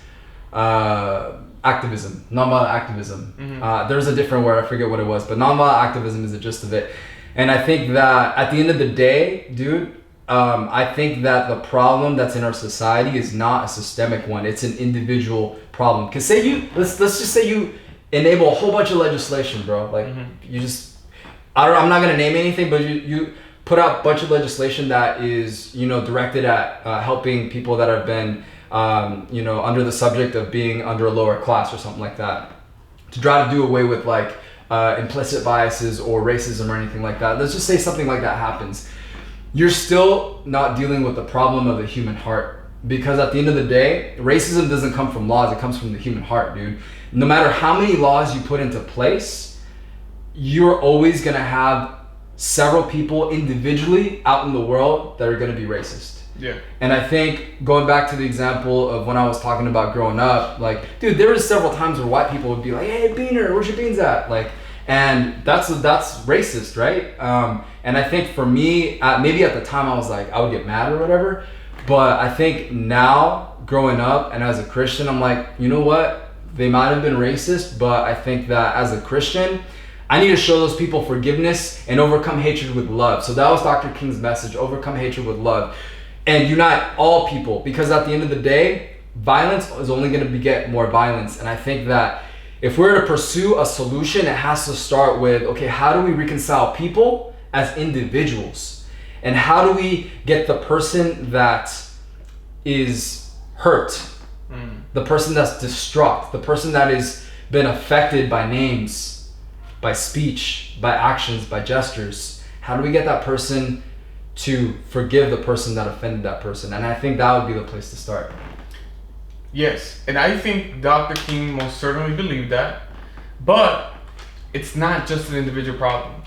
activism. Nonviolent activism. Mm-hmm. There's a different word. I forget what it was, but nonviolent activism is the gist of it. And I think that at the end of the day, dude, I think that the problem that's in our society is not a systemic one. It's an individual problem. Because let's just say you enable a whole bunch of legislation, bro. Like you just, I'm not gonna name anything, but you put out a bunch of legislation that is, directed at helping people that have been, under the subject of being under a lower class or something like that, to try to do away with like implicit biases or racism or anything like that. Let's just say something like that happens. You're still not dealing with the problem of the human heart, because at the end of the day, racism doesn't come from laws, it comes from the human heart, dude. No matter how many laws you put into place, you're always gonna have several people individually out in the world that are going to be racist. Yeah. And I think going back to the example of when I was talking about growing up, like, dude, there was several times where white people would be like, hey, Beaner, where's your beans at? Like, and that's racist, right? And I think for me, maybe at the time I was like, I would get mad or whatever. But I think now, growing up and as a Christian, I'm like, you know what? They might have been racist, but I think that as a Christian, I need to show those people forgiveness and overcome hatred with love. So that was Dr. King's message: overcome hatred with love and unite all people, because at the end of the day, violence is only going to beget more violence. And I think that if we're to pursue a solution, it has to start with, okay, how do we reconcile people as individuals? And how do we get the person that is hurt, the person that's distraught, the person that has been affected by names, by speech, by actions, by gestures, how do we get that person to forgive the person that offended that person? And I think that would be the place to start. Yes, and I think Dr. King most certainly believed that, but it's not just an individual problem.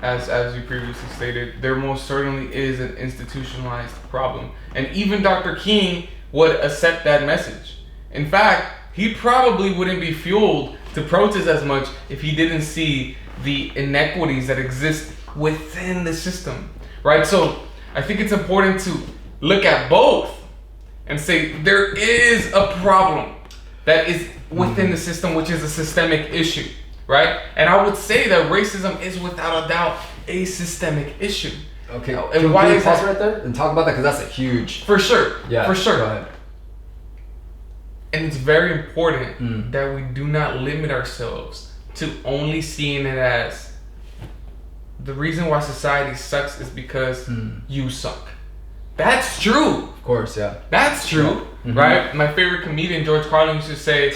As you previously stated, there most certainly is an institutionalized problem. And even Dr. King would accept that message. In fact, he probably wouldn't be fueled to protest as much if he didn't see the inequities that exist within the system, right? So I think it's important to look at both and say there is a problem that is within the system, which is a systemic issue, right? And I would say that racism is without a doubt a systemic issue. Okay. And why is that right there and talk about that, because that's a huge. For sure. Yeah. For sure. Go ahead. And it's very important that we do not limit ourselves to only seeing it as the reason why society sucks is because you suck. That's true. Of course, yeah. That's true, right? My favorite comedian, George Carlin, used to say,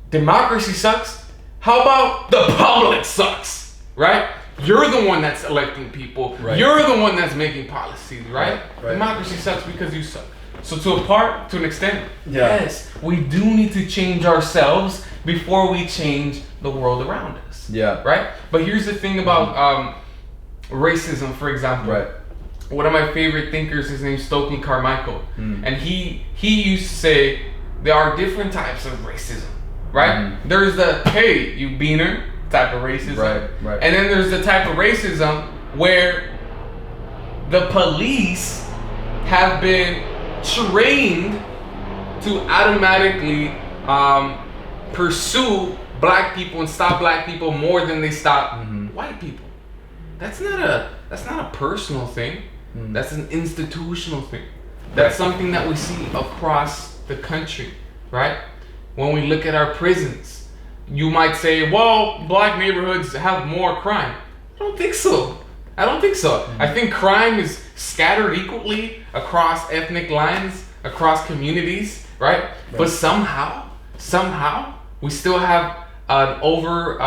democracy sucks. How about the public sucks, right? You're the one that's electing people. Right. You're the one that's making policies, right? Democracy sucks because you suck. So to an extent, yes, we do need to change ourselves before we change the world around us. Yeah. Right? But here's the thing about racism, for example. Right. One of my favorite thinkers, his name's Stokely Carmichael. And he used to say there are different types of racism. Right? There's the, hey, you beaner type of racism. Right. And then there's the type of racism where the police have been trained to automatically pursue black people and stop black people more than they stop white people. That's not a personal thing. That's an institutional thing. That's something that we see across the country, right? When we look at our prisons, you might say, well, black neighborhoods have more crime. I don't think so. I think crime is scattered equally across ethnic lines, across communities, right? But somehow, we still have an over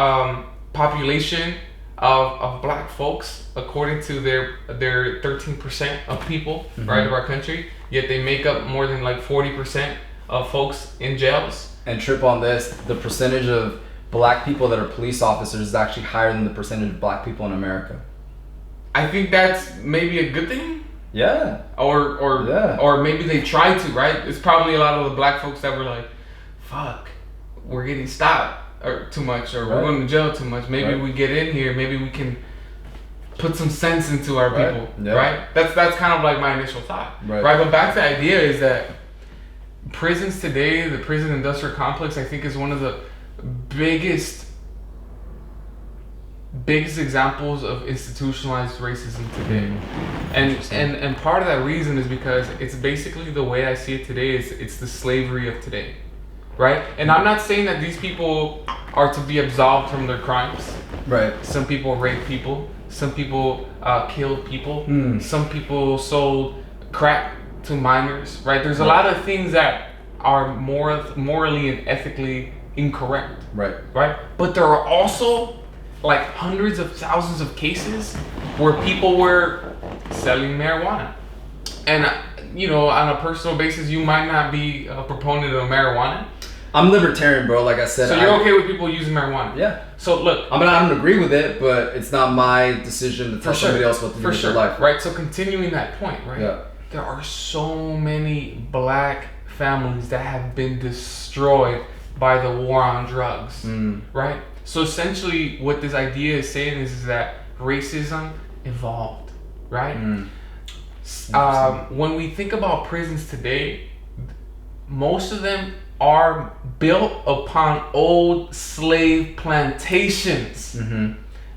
population of black folks, according to their 13% of people, right, of our country. Yet they make up more than like 40% of folks in jails. And trip on this, the percentage of black people that are police officers is actually higher than the percentage of black people in America. I think that's maybe a good thing. Yeah. Or maybe they try to, right? It's probably a lot of the black folks that were like, fuck, we're getting stopped or too much, or we're going to jail too much. Maybe we get in here, maybe we can put some sense into our people, right? That's kind of like my initial thought, right? But back to the idea is that prisons today, the prison industrial complex, I think is one of the biggest examples of institutionalized racism today. And part of that reason is because it's basically the way I see it today is it's the slavery of today, right? And I'm not saying that these people are to be absolved from their crimes. Right. Some people rape people. Some people killed people. Some people sold crack to minors, right? There's a lot of things that are morally and ethically incorrect. Right? But there are also like hundreds of thousands of cases where people were selling marijuana. And, on a personal basis, you might not be a proponent of marijuana. I'm libertarian, bro, like I said. So you're okay with people using marijuana? Yeah. So look. I don't agree with it, but it's not my decision to tell somebody else what to do with their life. Right, so continuing that point, right? Yeah. There are so many black families that have been destroyed by the war on drugs, right? So essentially what this idea is saying is that racism evolved, right? When we think about prisons today, most of them are built upon old slave plantations.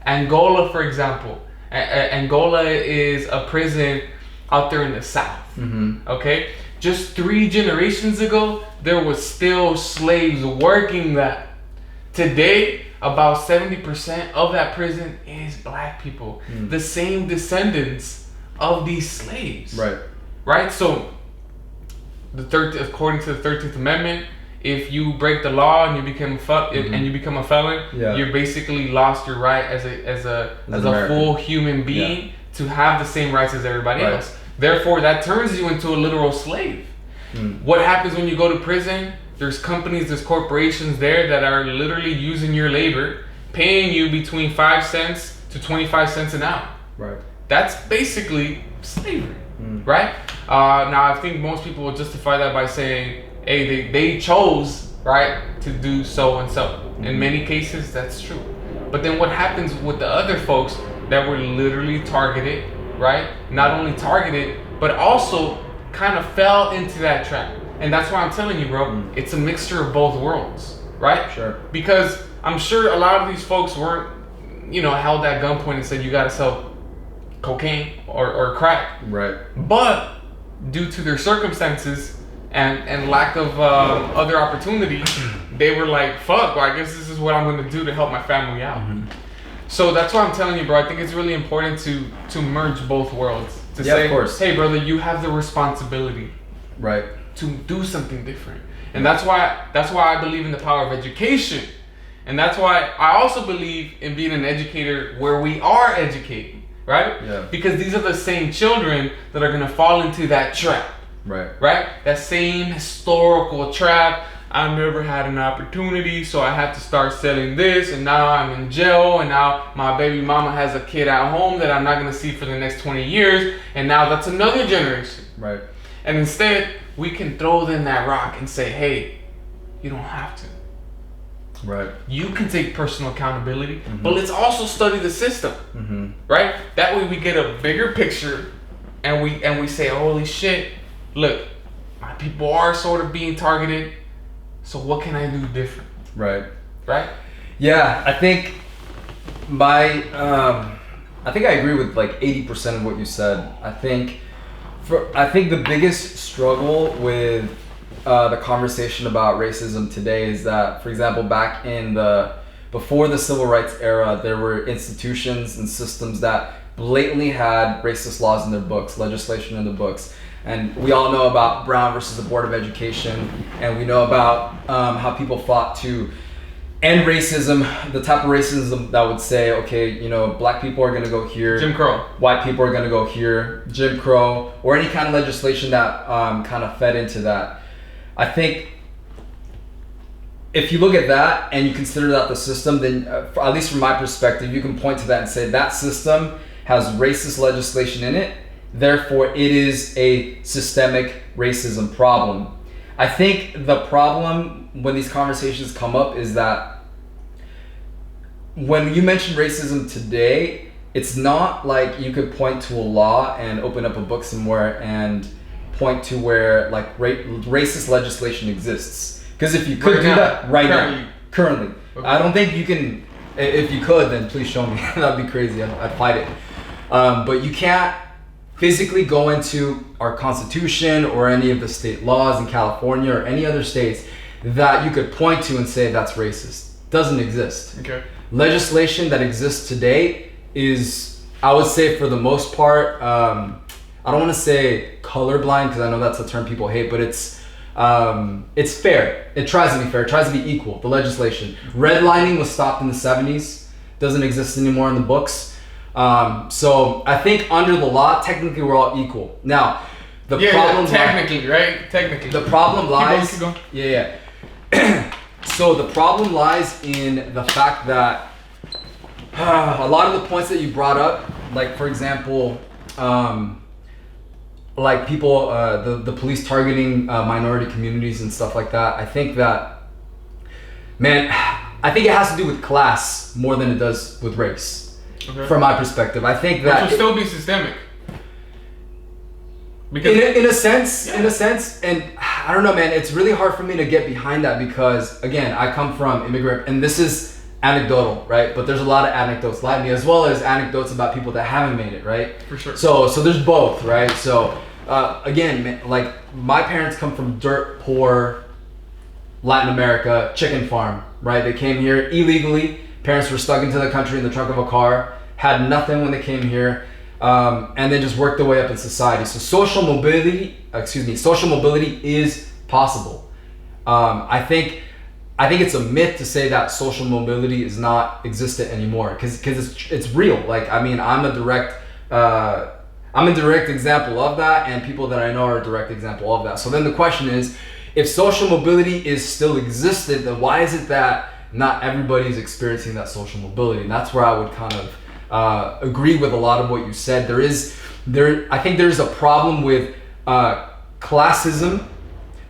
Angola, for example. Angola is a prison out there in the south, okay? Just 3 generations ago, there was still slaves working that. Today, about 70% of that prison is black people. The same descendants of these slaves. Right? So, according to the 13th Amendment, if you break the law and you become a felon, you basically lost your right as a full human being to have the same rights as everybody else. Therefore, that turns you into a literal slave. What happens when you go to prison? There's companies, there's corporations there that are literally using your labor, paying you between 5 cents to 25 cents an hour. That's basically slavery, right? Now, I think most people will justify that by saying, hey, they chose, right, to do so and so. In many cases, that's true. But then what happens with the other folks that were literally targeted, right? Not only targeted, but also kind of fell into that trap. And that's why I'm telling you, bro, it's a mixture of both worlds, right? Sure. Because I'm sure a lot of these folks weren't, held at gunpoint and said you gotta sell cocaine or crack. Right. But due to their circumstances and lack of other opportunity, they were like, fuck, well, I guess this is what I'm gonna do to help my family out. Mm-hmm. So that's why I'm telling you, bro, I think it's really important to merge both worlds. To say, of course. Hey, brother, you have the responsibility, right, to do something different. And that's why I believe in the power of education. And that's why I also believe in being an educator where we are educating, right? Yeah. Because these are the same children that are gonna fall into that trap. Right. Right? That same historical trap. I never had an opportunity, so I had to start selling this, and now I'm in jail, and now my baby mama has a kid at home that I'm not gonna see for the next 20 years, and now that's another generation. Right. And instead, we can throw them that rock and say, hey, you don't have to. Right. You can take personal accountability, but let's also study the system, right? That way we get a bigger picture, and we say, holy shit, look, my people are sort of being targeted. So what can I do different? Right. Right? Yeah, I think I agree with like 80% of what you said. I think the biggest struggle with the conversation about racism today is that, for example, back in before the civil rights era, there were institutions and systems that blatantly had racist laws in their books, legislation in the books. And we all know about Brown versus the Board of Education, and we know about how people fought to end racism, the type of racism that would say, okay, black people are gonna go here, Jim Crow, white people are gonna go here, Jim Crow, or any kind of legislation that kind of fed into that. I think if you look at that and you consider that the system, then at least from my perspective, you can point to that and say that system has racist legislation in it. Therefore, it is a systemic racism problem. I think the problem when these conversations come up is that when you mention racism today, it's not like you could point to a law and open up a book somewhere and point to where like racist legislation exists. Because if you could do that currently, okay. I don't think you can. If you could, then please show me. That'd be crazy. I'd fight it. But you can't physically go into our constitution or any of the state laws in California or any other states that you could point to and say that's racist. Doesn't exist. Okay. Legislation that exists today is, I would say for the most part, I don't want to say colorblind because I know that's a term people hate, but it's fair. It tries to be fair. It tries to be equal. The legislation. Redlining was stopped in the 70s. Doesn't exist anymore in the books. So I think under the law, technically we're all equal. Now, the problem technically, right? Technically. The problem lies. Keep going. Yeah. So the problem lies in the fact that a lot of the points that you brought up, like for example, like people, the police targeting minority communities and stuff like that. I think that, man, I think it has to do with class more than it does with race. Okay. From my perspective, I think that which will still be systemic. Because in a sense, and I don't know, man, it's really hard for me to get behind that because again, I come from immigrant, and this is anecdotal, right? But there's a lot of anecdotes like me, as well as anecdotes about people that haven't made it, right? For sure. So there's both, right? So again, like my parents come from dirt poor Latin America chicken farm, right? They came here illegally. Parents were stuck into the country in the trunk of a car, had nothing when they came here, and then just worked their way up in society. So social mobility is possible. I think it's a myth to say that social mobility is not existent anymore, because it's real. Like, I mean, I'm a direct example of that, and people that I know are a direct example of that. So then the question is, if social mobility is still existent, then why is it that not everybody is experiencing that social mobility? And that's where I would kind of agree with a lot of what you said. I think there's a problem with classism,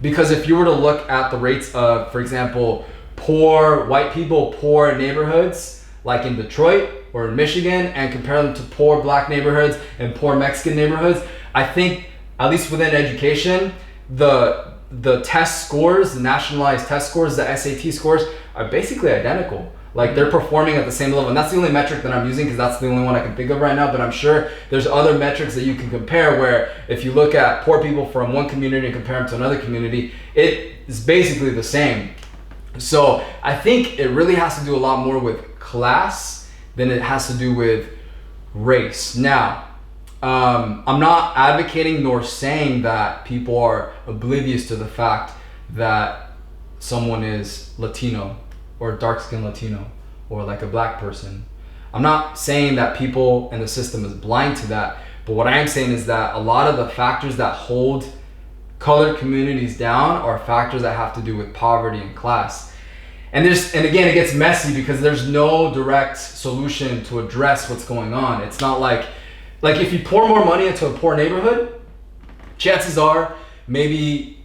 because if you were to look at the rates of, for example, poor white people, poor neighborhoods, like in Detroit or in Michigan, and compare them to poor black neighborhoods and poor Mexican neighborhoods, I think, at least within education, the test scores, the nationalized test scores, the SAT scores, are basically identical. Like they're performing at the same level, and that's the only metric that I'm using because that's the only one I can think of right now. But I'm sure there's other metrics that you can compare where if you look at poor people from one community and compare them to another community, it is basically the same. So I think it really has to do a lot more with class than it has to do with race. Now, I'm not advocating nor saying that people are oblivious to the fact that someone is Latino or dark-skinned Latino or like a black person. I'm not saying that people in the system is blind to that, but what I am saying is that a lot of the factors that hold colored communities down are factors that have to do with poverty and class. And again, it gets messy because there's no direct solution to address what's going on. It's not like if you pour more money into a poor neighborhood, chances are maybe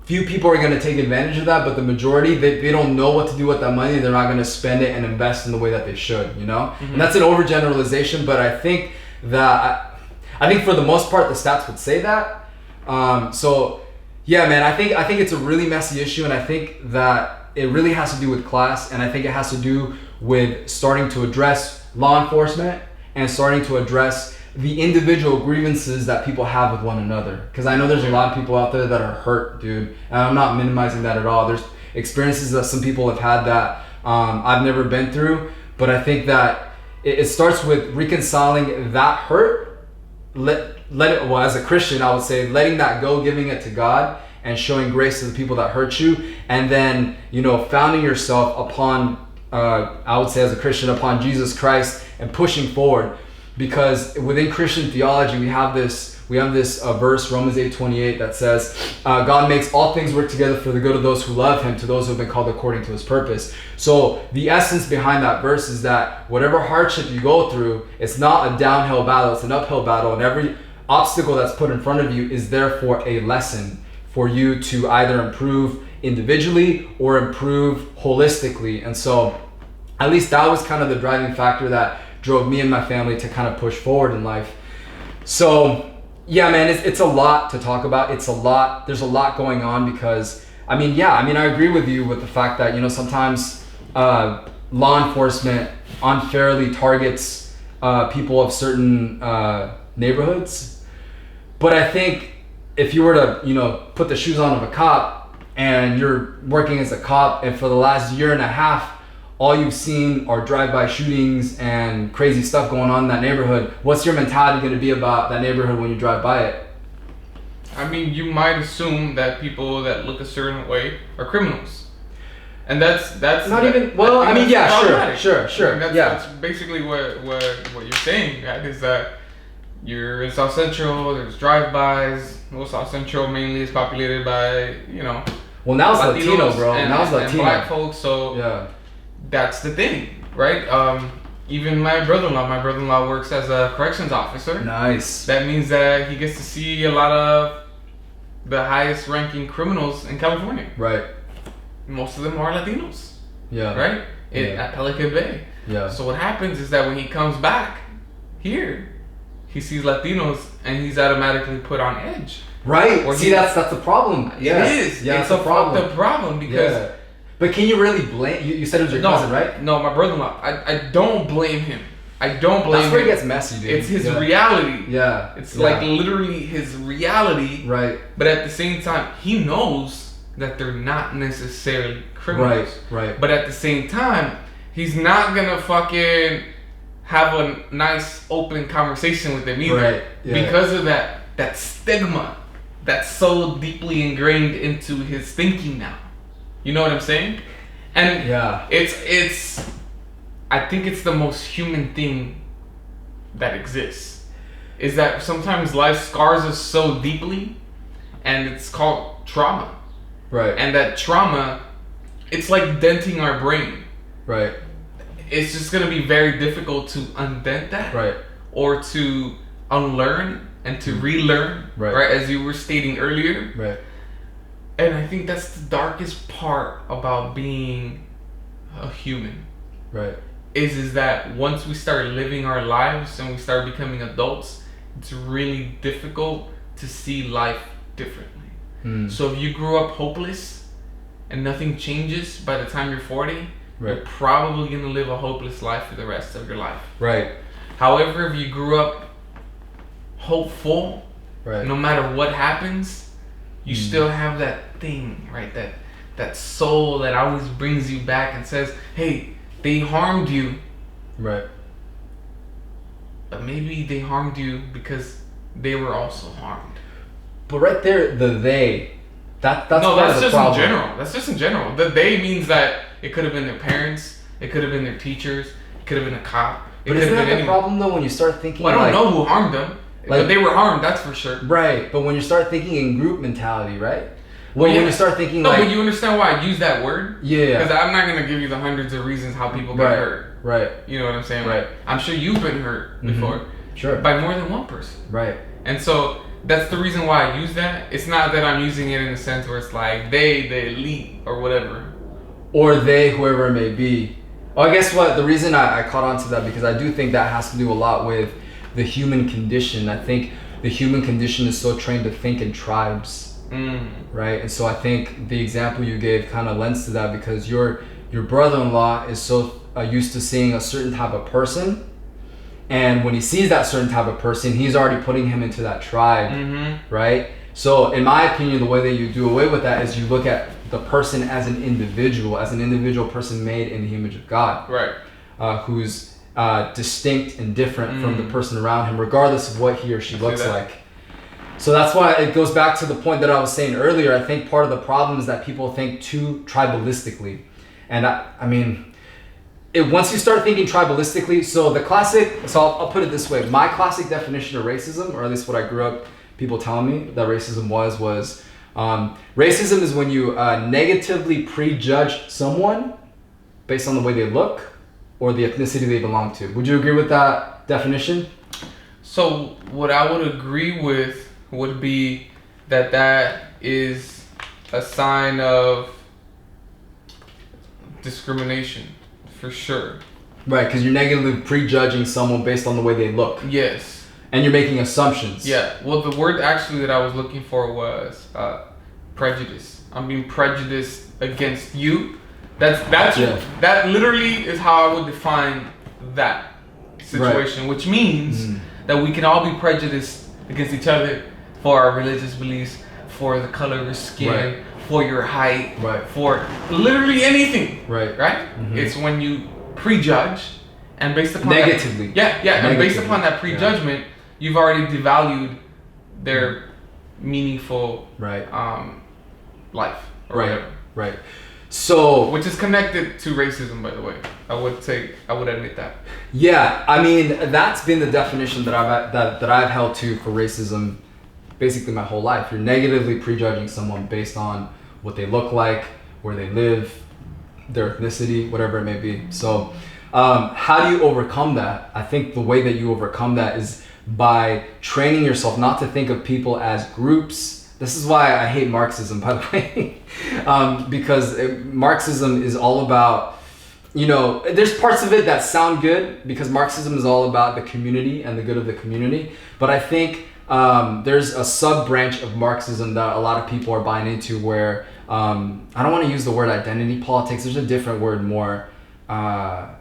few people are going to take advantage of that, but the majority, they don't know what to do with that money. They're not going to spend it and invest in the way that they should, you know? Mm-hmm. And that's an overgeneralization, but I think for the most part, the stats would say that. So yeah, man, I think it's a really messy issue, and I think that it really has to do with class, and I think it has to do with starting to address law enforcement and starting to address the individual grievances that people have with one another. Because I know there's a lot of people out there that are hurt, dude, and I'm not minimizing that at all. There's experiences that some people have had that I've never been through, but I think that it starts with reconciling that hurt. Well, as a Christian, I would say letting that go, giving it to God, and showing grace to the people that hurt you, and then, you know, founding yourself upon, I would say as a Christian, upon Jesus Christ and pushing forward. Because within Christian theology, we have this verse, Romans 8:28, that says, God makes all things work together for the good of those who love him, to those who have been called according to his purpose. So the essence behind that verse is that whatever hardship you go through, it's not a downhill battle, it's an uphill battle, and every obstacle that's put in front of you is therefore a lesson for you to either improve individually or improve holistically. And so at least that was kind of the driving factor that drove me and my family to kind of push forward in life. So yeah, man, it's a lot to talk about. There's a lot going on because I agree with you with the fact that, you know, sometimes law enforcement unfairly targets people of certain neighborhoods. But I think if you were to, you know, put the shoes on of a cop and you're working as a cop, and for the last year and a half all you've seen are drive-by shootings and crazy stuff going on in that neighborhood, what's your mentality going to be about that neighborhood when you drive by it? I mean, you might assume that people that look a certain way are criminals, and that's not even. Well, I mean, yeah, sure. That's basically what you're saying. Right? Is that you're in South Central? There's drive-bys. Well, South Central mainly is populated by, you know. Well, now it's Latino, bro. Now it's Latino. And black folks. So yeah. That's the thing, right? Even my brother-in-law works as a corrections officer. Nice. That means that he gets to see a lot of the highest ranking criminals in California. Right. Most of them are Latinos. Yeah. Right? At Pelican Bay. Yeah. So what happens is that when he comes back here, he sees Latinos and he's automatically put on edge. Right. See, that's the problem. Yeah. It is. Yeah, it's a fucked up problem because... Yeah. But can you really blame... You said it was your cousin, right? No, my brother-in-law. I don't blame him. I don't blame him. That's where it gets messy, dude. It's his reality. Yeah. It's like literally his reality. Right. But at the same time, he knows that they're not necessarily criminals. Right. But at the same time, he's not gonna fucking have a nice open conversation with them either. Right. Yeah. Because of that stigma that's so deeply ingrained into his thinking now. You know what I'm saying? And it's I think it's the most human thing that exists. Is that sometimes life scars us so deeply, and it's called trauma. Right. And that trauma, it's like denting our brain. Right. It's just gonna be very difficult to undent that. Right. Or to unlearn and to relearn. Right. As you were stating earlier. Right. And I think that's the darkest part about being a human. Right. Is that once we start living our lives and we start becoming adults, it's really difficult to see life differently. So if you grew up hopeless and nothing changes by the time you're 40, you're probably going to live a hopeless life for the rest of your life. Right. However, if you grew up hopeful, no matter what happens, you still have that thing, right? That soul that always brings you back and says, hey, they harmed you. Right. But maybe they harmed you because they were also harmed. But right there, the they, that's just problem. In general. That's just in general. The they means that it could have been their parents, it could have been their teachers, it could have been a cop. But isn't that the problem though when you start thinking? Well, I don't know who harmed them, but they were harmed. That's for sure. Right, but when you start thinking in group mentality, right? When you start thinking but you understand why I use that word? Yeah. Because I'm not gonna give you the hundreds of reasons how people get hurt. Right. You know what I'm saying? Right. I'm sure you've been hurt before. Sure. By more than one person. Right. And so that's the reason why I use that. It's not that I'm using it in a sense where it's like they, the elite, or whatever. Or they, whoever it may be. Well, I guess what the reason I caught on to that, because I do think that has to do a lot with the human condition. I think the human condition is so trained to think in tribes. Right? And so I think the example you gave kind of lends to that, because your brother-in-law is so used to seeing a certain type of person, and when he sees that certain type of person, he's already putting him into that tribe, right? So in my opinion, the way that you do away with that is you look at the person as an individual person made in the image of God, right? Who's distinct and different from the person around him, regardless of what he or she looks like. So that's why it goes back to the point that I was saying earlier. I think part of the problem is that people think too tribalistically. And I mean, once you start thinking tribalistically, so I'll put it this way. My classic definition of racism, or at least what I grew up, people telling me that racism was racism is when you negatively prejudge someone based on the way they look or the ethnicity they belong to. Would you agree with that definition? So what I would agree with would be that is a sign of discrimination, for sure. Right, because you're negatively prejudging someone based on the way they look. Yes. And you're making assumptions. Yeah. Well, the word actually that I was looking for was prejudice. I'm being prejudiced against you. That literally is how I would define that situation, which means that we can all be prejudiced against each other for our religious beliefs, for the color of your skin, for your height, for literally anything. Right? Mm-hmm. It's when you prejudge, and based upon negatively. And based upon that prejudgment, you've already devalued their meaningful life or whatever. Right. So, which is connected to racism, by the way. I would admit that. Yeah, I mean, that's been the definition that I've held to for racism basically my whole life. You're negatively prejudging someone based on what they look like, where they live, their ethnicity, whatever it may be. So how do you overcome that? I think the way that you overcome that is by training yourself not to think of people as groups. This is why I hate Marxism, by the way, because Marxism is all about, there's parts of it that sound good because Marxism is all about the community and the good of the community. But I think there's a sub-branch of Marxism that a lot of people are buying into where, I don't want to use the word identity politics. There's a different word more. I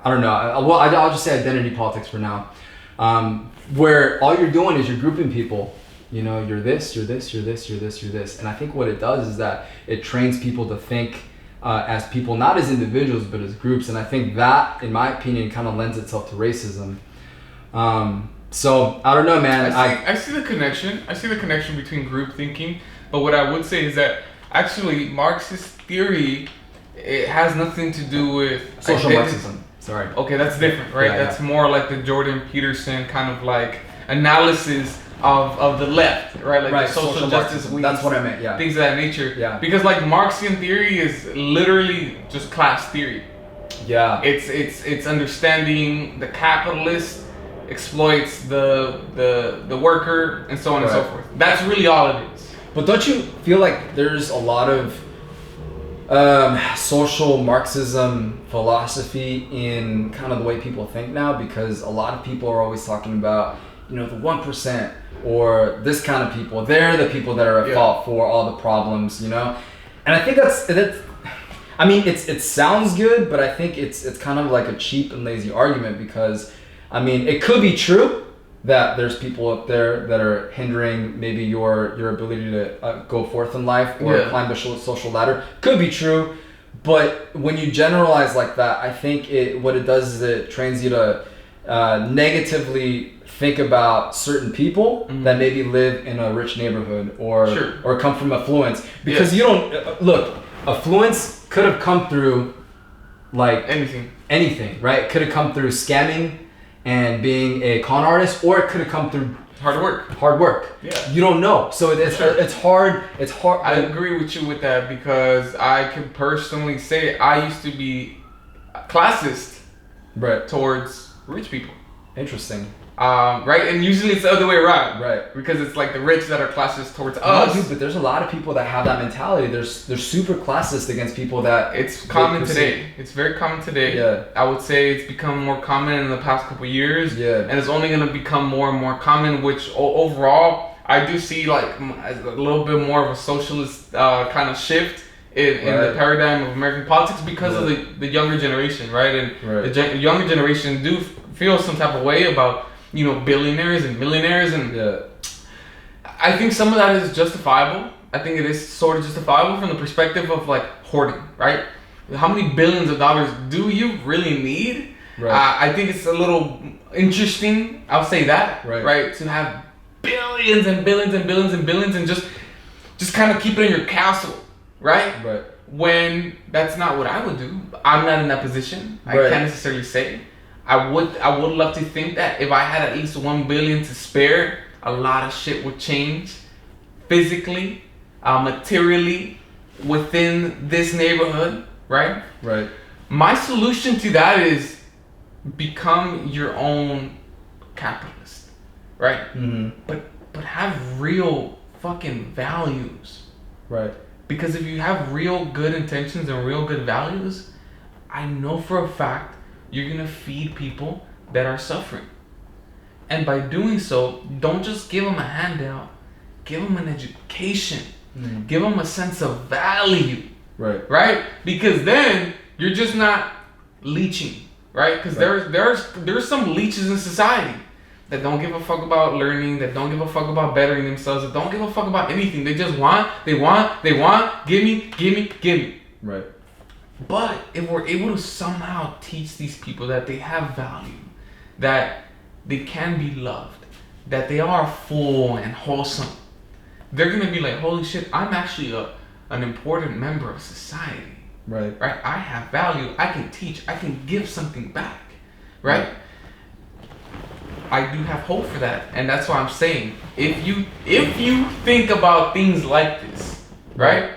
don't know. I'll just say identity politics for now. Where all you're doing is you're grouping people. You're this, you're this, you're this, you're this, you're this. And I think what it does is that it trains people to think as people, not as individuals, but as groups. And I think that, in my opinion, kind of lends itself to racism. So, I don't know, man. I see the connection. I see the connection between group thinking. But what I would say is that actually Marxist theory, it has nothing to do with social Marxism. Sorry. Okay, that's different, right? That's more like the Jordan Peterson kind of like analysis of the left, right? Like the social justice weeks. That's what I meant, yeah. Things of that nature. Yeah. Because like Marxian theory is literally just class theory. Yeah. It's understanding the capitalist exploits the worker and so on and so forth. That's really all it is. But don't you feel like there's a lot of social Marxism philosophy in kind of the way people think now? Because a lot of people are always talking about, the 1% or this kind of people. They're the people that are at fault for all the problems, And I think that's I mean, it sounds good, but I think it's kind of like a cheap and lazy argument because, I mean, it could be true that there's people up there that are hindering maybe your ability to go forth in life or climb the social ladder. Could be true, but when you generalize like that, I think what it does is it trains you to negatively think about certain people that maybe live in a rich neighborhood or come from affluence, because you don't look. Affluence could have come through like anything, right? Could have come through scamming and being a con artist, or it could have come through hard work. Yeah. You don't know. So it's hard. I agree with you with that, because I can personally say I used to be classist towards rich people. Interesting. Right, and usually it's the other way around, right? Because it's like the rich that are classist towards us. No, dude, but there's a lot of people that have that mentality. They're super classist against people that. It's common today. It's very common today. Yeah. I would say it's become more common in the past couple of years. Yeah. And it's only going to become more and more common. Which overall, I do see like a little bit more of a socialist kind of shift in the paradigm of American politics because of the younger generation, right? And the younger generation do feel some type of way about, billionaires and millionaires, and I think some of that is justifiable. I think it is sort of justifiable from the perspective of like hoarding, right? How many billions of dollars do you really need? Right. I think it's a little interesting. I'll say that, right? To have billions and billions and billions and billions and just kind of keep it in your castle, right? Right. When that's not what I would do. I'm not in that position. I can't necessarily say. I would love to think that if I had at least $1 billion to spare, a lot of shit would change physically, materially, within this neighborhood, right? Right. My solution to that is become your own capitalist, right? Mm-hmm. But have real fucking values, right? Because if you have real good intentions and real good values, I know for a fact you're gonna feed people that are suffering. And by doing so, don't just give them a handout, give them an education, give them a sense of value, right? Because then you're just not leeching, right? Because there's some leeches in society that don't give a fuck about learning, that don't give a fuck about bettering themselves, that don't give a fuck about anything. They just want, give me. Right. But if we're able to somehow teach these people that they have value, that they can be loved, that they are full and wholesome, they're gonna be like, holy shit, I'm actually an important member of society. Right. I have value. I can teach. I can give something back. Right. I do have hope for that, and that's why I'm saying, if you think about things like this, right?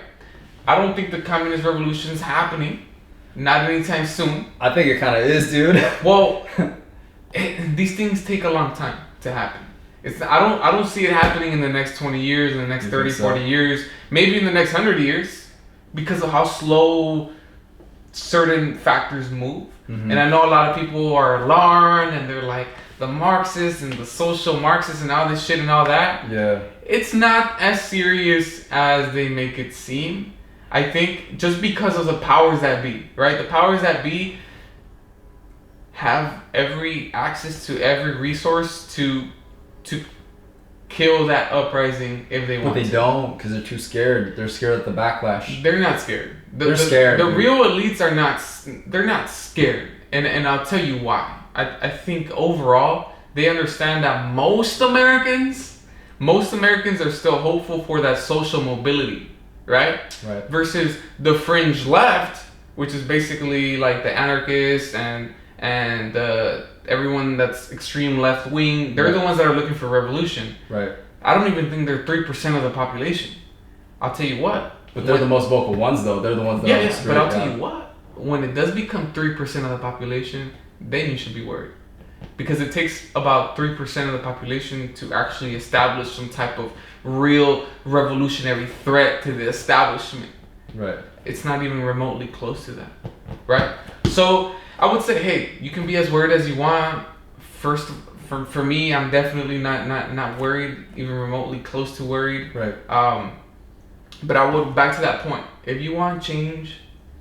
I don't think the communist revolution is happening, not anytime soon. I think it kind of is, dude. Well, these things take a long time to happen. I don't see it happening in the next 20 years, in the next 30, 40 years, maybe in the next 100 years, because of how slow certain factors move. Mm-hmm. And I know a lot of people are alarmed, and they're like, the Marxists and the social Marxists and all this shit and all that. Yeah. It's not as serious as they make it seem. I think just because of the powers that be, right? The powers that be have every access to every resource to kill that uprising if they want to. But they don't, because they're too scared. They're scared of the backlash. They're not scared. They're scared. The real elites are not. They're not scared, and I'll tell you why. I think overall they understand that most Americans are still hopeful for that social mobility, right? Right. Versus the fringe left, which is basically like the anarchists and everyone that's extreme left wing. They're the ones that are looking for revolution. Right. I don't even think they're 3% of the population. I'll tell you what. But they're the most vocal ones, though. They're the ones that. Yes, but I'll tell you what. When it does become 3% of the population, then you should be worried, because it takes about 3% of the population to actually establish some type of real revolutionary threat to the establishment. Right. It's not even remotely close to that, right? So I would say, hey, you can be as worried as you want. First, for me, I'm definitely not worried, even remotely close to worried. Right. But I would back to that point. If you want change,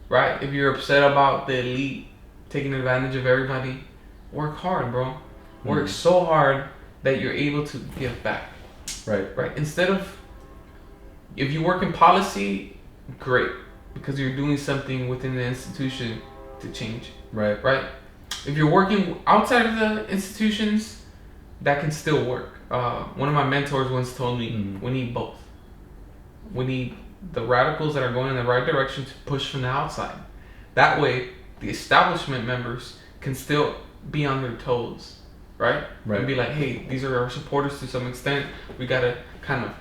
right? If you're upset about the elite taking advantage of everybody, work hard, bro. Work so hard that you're able to give back. Right. Instead of, if you work in policy, great, because you're doing something within the institution to change. Right. If you're working outside of the institutions, that can still work. One of my mentors once told me, we need both. We need the radicals that are going in the right direction to push from the outside. That way, the establishment members can still be on their toes, right? And be like, hey, these are our supporters to some extent. We gotta kind of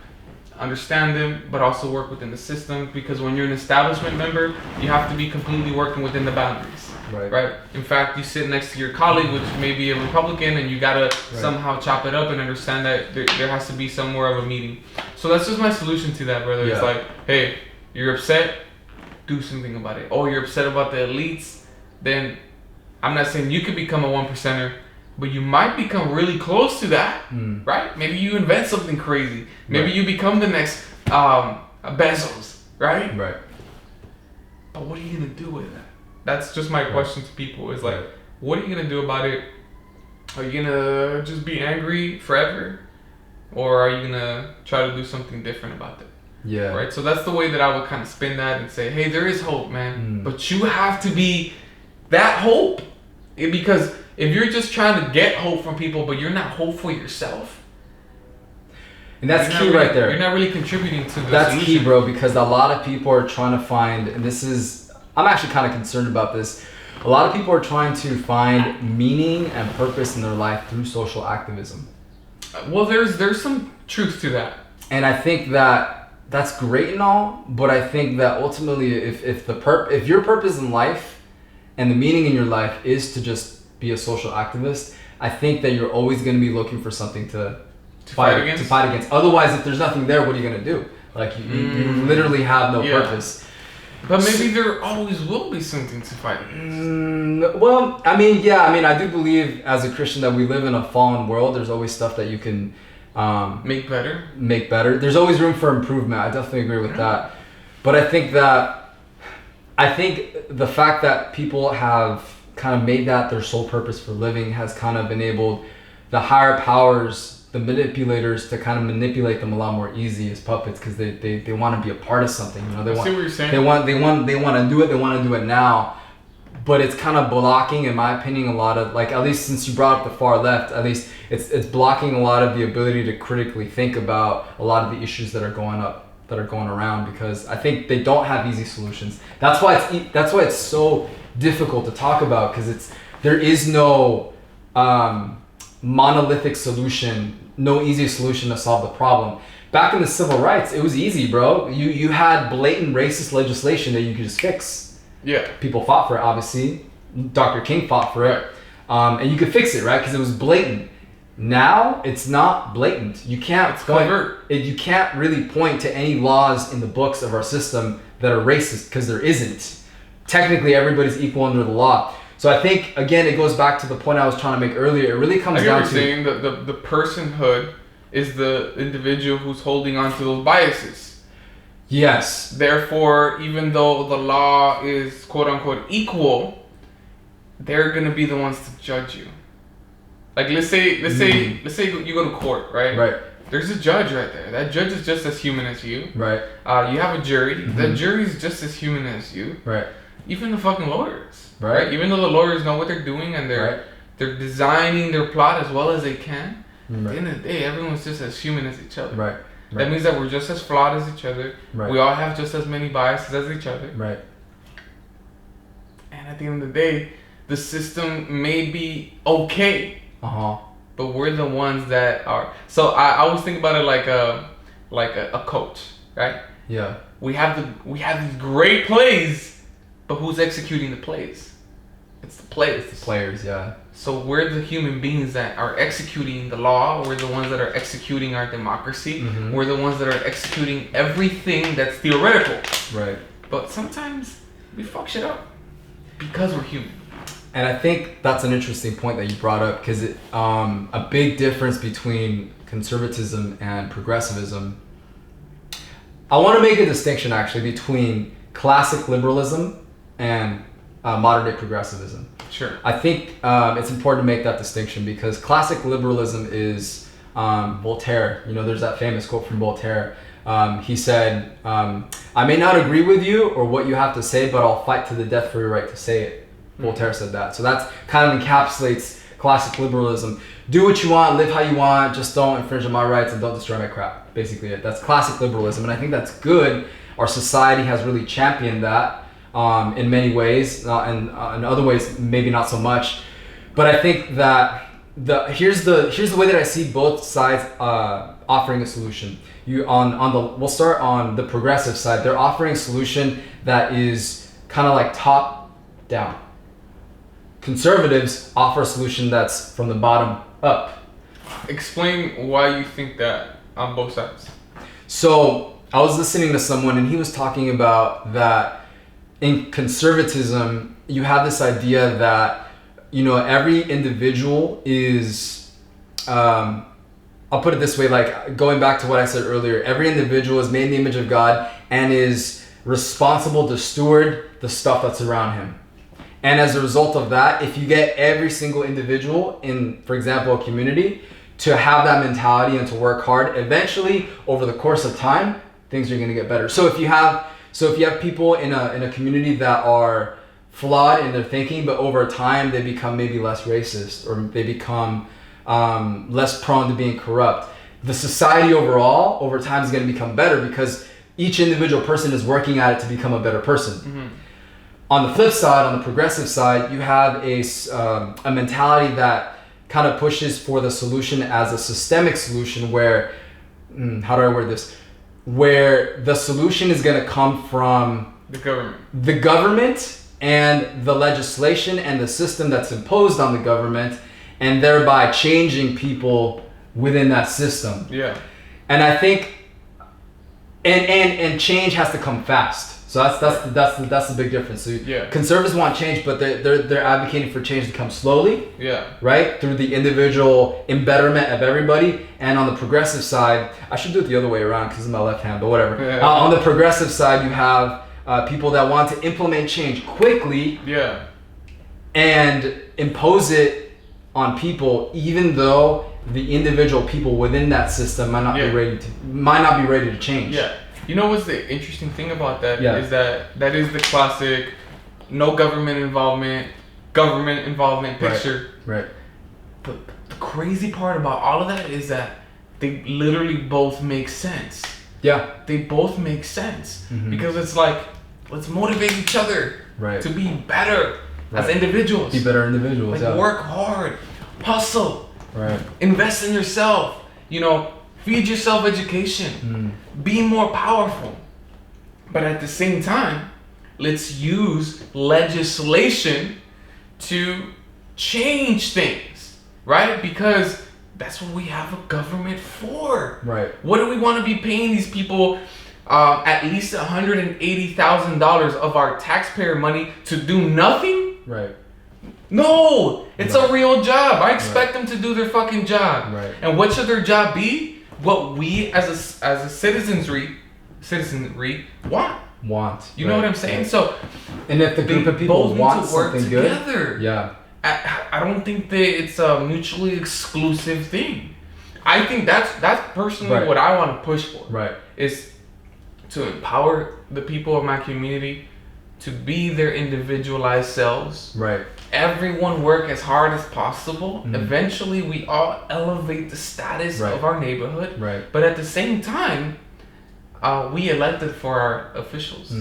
understand them, but also work within the system, because when you're an establishment member, you have to be completely working within the boundaries, right? In fact, you sit next to your colleague, which may be a Republican, and you gotta somehow chop it up and understand that there has to be somewhere of a meeting. So that's just my solution to that, brother. It's like, hey, you're upset, do something about it. Oh, you're upset about the elites, then I'm not saying you could become a 1%er, but you might become really close to that, right? Maybe you invent something crazy. Maybe you become the next Bezos, right? But what are you gonna do with that? That's just my question to people. Is like, what are you gonna do about it? Are you gonna just be angry forever, or are you gonna try to do something different about it? Yeah. Right. So that's the way that I would kind of spin that and say, hey, there is hope, man. But you have to be that hope, because if you're just trying to get hope from people, but you're not hopeful yourself, and that's key right there. You're not really contributing to the That's solution. key, bro, because a lot of people are trying to find, and this is, I'm actually kind of concerned about this. A lot of people are trying to find meaning and purpose in their life through social activism. Well, there's some truth to that. And I think that that's great and all, but I think that ultimately if your purpose in life and the meaning in your life is to just be a social activist, I think that you're always going to be looking for something to fight against. Otherwise, if there's nothing there, what are you going to do? Like you literally have no purpose. But maybe there always will be something to fight against. Well, I mean, I do believe as a Christian that we live in a fallen world. There's always stuff that you can make better. There's always room for improvement. I definitely agree with that. But I think the fact that people have kind of made that their sole purpose for living has kind of enabled the higher powers, the manipulators, to kind of manipulate them a lot more easy as puppets, because they want to be a part of something. You know, they want to do it. They want to do it now, but it's kind of blocking, in my opinion, a lot of, like, at least since you brought up the far left, at least it's blocking a lot of the ability to critically think about a lot of the issues that are going around, because I think they don't have easy solutions. That's why it's so difficult to talk about, because there is no monolithic solution, no easy solution to solve the problem. Back in the civil rights, it was easy, bro. You had blatant racist legislation that you could just fix. Yeah. People fought for it, obviously. Dr. King fought for it. And you could fix it, right? Because it was blatant. Now, it's not blatant. You can't you can't really point to any laws in the books of our system that are racist, because there isn't. Technically, everybody's equal under the law. So I think, again, it goes back to the point I was trying to make earlier. It really comes down to saying that the personhood is the individual who's holding on to those biases. Yes. Therefore, even though the law is quote unquote equal, they're gonna be the ones to judge you. Like let's say you go to court, right? Right. There's a judge right there. That judge is just as human as you. Right. You have a jury. That jury is just as human as you. Right. Even the fucking lawyers. Right. Even though the lawyers know what they're doing and they're designing their plot as well as they can. At the end of the day, everyone's just as human as each other. Right. That means that we're just as flawed as each other. Right. We all have just as many biases as each other. Right. And at the end of the day, the system may be okay. But we're the ones that are. So I always think about it like a coach, right? Yeah. We have these great plays, but who's executing the plays? It's the players. It's the players, yeah. So we're the human beings that are executing the law. We're the ones that are executing our democracy. We're the ones that are executing everything that's theoretical. Right. But sometimes we fuck shit up because we're human. And I think that's an interesting point that you brought up, because a big difference between conservatism and progressivism. I want to make a distinction actually between classic liberalism and modern day progressivism. Sure. I think it's important to make that distinction because classic liberalism is Voltaire. You know, there's that famous quote from Voltaire. He said, I may not agree with you or what you have to say, but I'll fight to the death for your right to say it. Voltaire said that. So that's kind of encapsulates classic liberalism. Do what you want, live how you want, just don't infringe on my rights and don't destroy my crap. Basically it. That's classic liberalism. And I think that's good. Our society has really championed that in many ways, and in other ways maybe not so much. But I think that here's the way that I see both sides offering a solution. We'll start on the progressive side. They're offering a solution that is kind of like top down. Conservatives offer a solution that's from the bottom up. Explain why you think that on both sides. So I was listening to someone and he was talking about that in conservatism, you have this idea that, you know, every individual is, I'll put it this way, like going back to what I said earlier, every individual is made in the image of God and is responsible to steward the stuff that's around him. And as a result of that, if you get every single individual in, for example, a community to have that mentality and to work hard, eventually over the course of time, things are going to get better. So if you have people in a community that are flawed in their thinking, but over time they become maybe less racist or they become less prone to being corrupt, the society overall over time is going to become better because each individual person is working at it to become a better person. Mm-hmm. On the flip side, on the progressive side, you have a mentality that kind of pushes for the solution as a systemic solution where, how do I word this? Where the solution is going to come from the government and the legislation and the system that's imposed on the government, and thereby changing people within that system. Yeah. And I think, and change has to come fast. So that's the big difference. So yeah. Conservatives want change, but they're advocating for change to come slowly. Yeah. Right? Through the individual embetterment of everybody. And on the progressive side, I should do it the other way around because it's my left hand, but whatever. Yeah. On the progressive side, you have people that want to implement change quickly. Yeah. And impose it on people, even though the individual people within that system might not be ready to change. Yeah. You know what's the interesting thing about that is that is the classic no government involvement picture. Right. But the crazy part about all of that is that they literally both make sense. Yeah. They both make sense. Mm-hmm. Because it's like, let's motivate each other to be better as individuals. Be better individuals. Like work hard, hustle, right. Invest in yourself, you know, feed yourself education, be more powerful. But at the same time, let's use legislation to change things, right? Because that's what we have a government for. Right. What do we want to be paying these people at least $180,000 of our taxpayer money to do nothing? Right. No, it's a real job. I expect them to do their fucking job. Right. And what should their job be? What we as a citizenry want. You know what I'm saying? So, and if the group of people want to work something together, good, I don't think that it's a mutually exclusive thing. I think that's personally what I want to push for. Right. Is to empower the people of my community to be their individualized selves. Right. Everyone work as hard as possible. Mm-hmm. Eventually, we all elevate the status of our neighborhood. Right. But at the same time, we elected for our officials,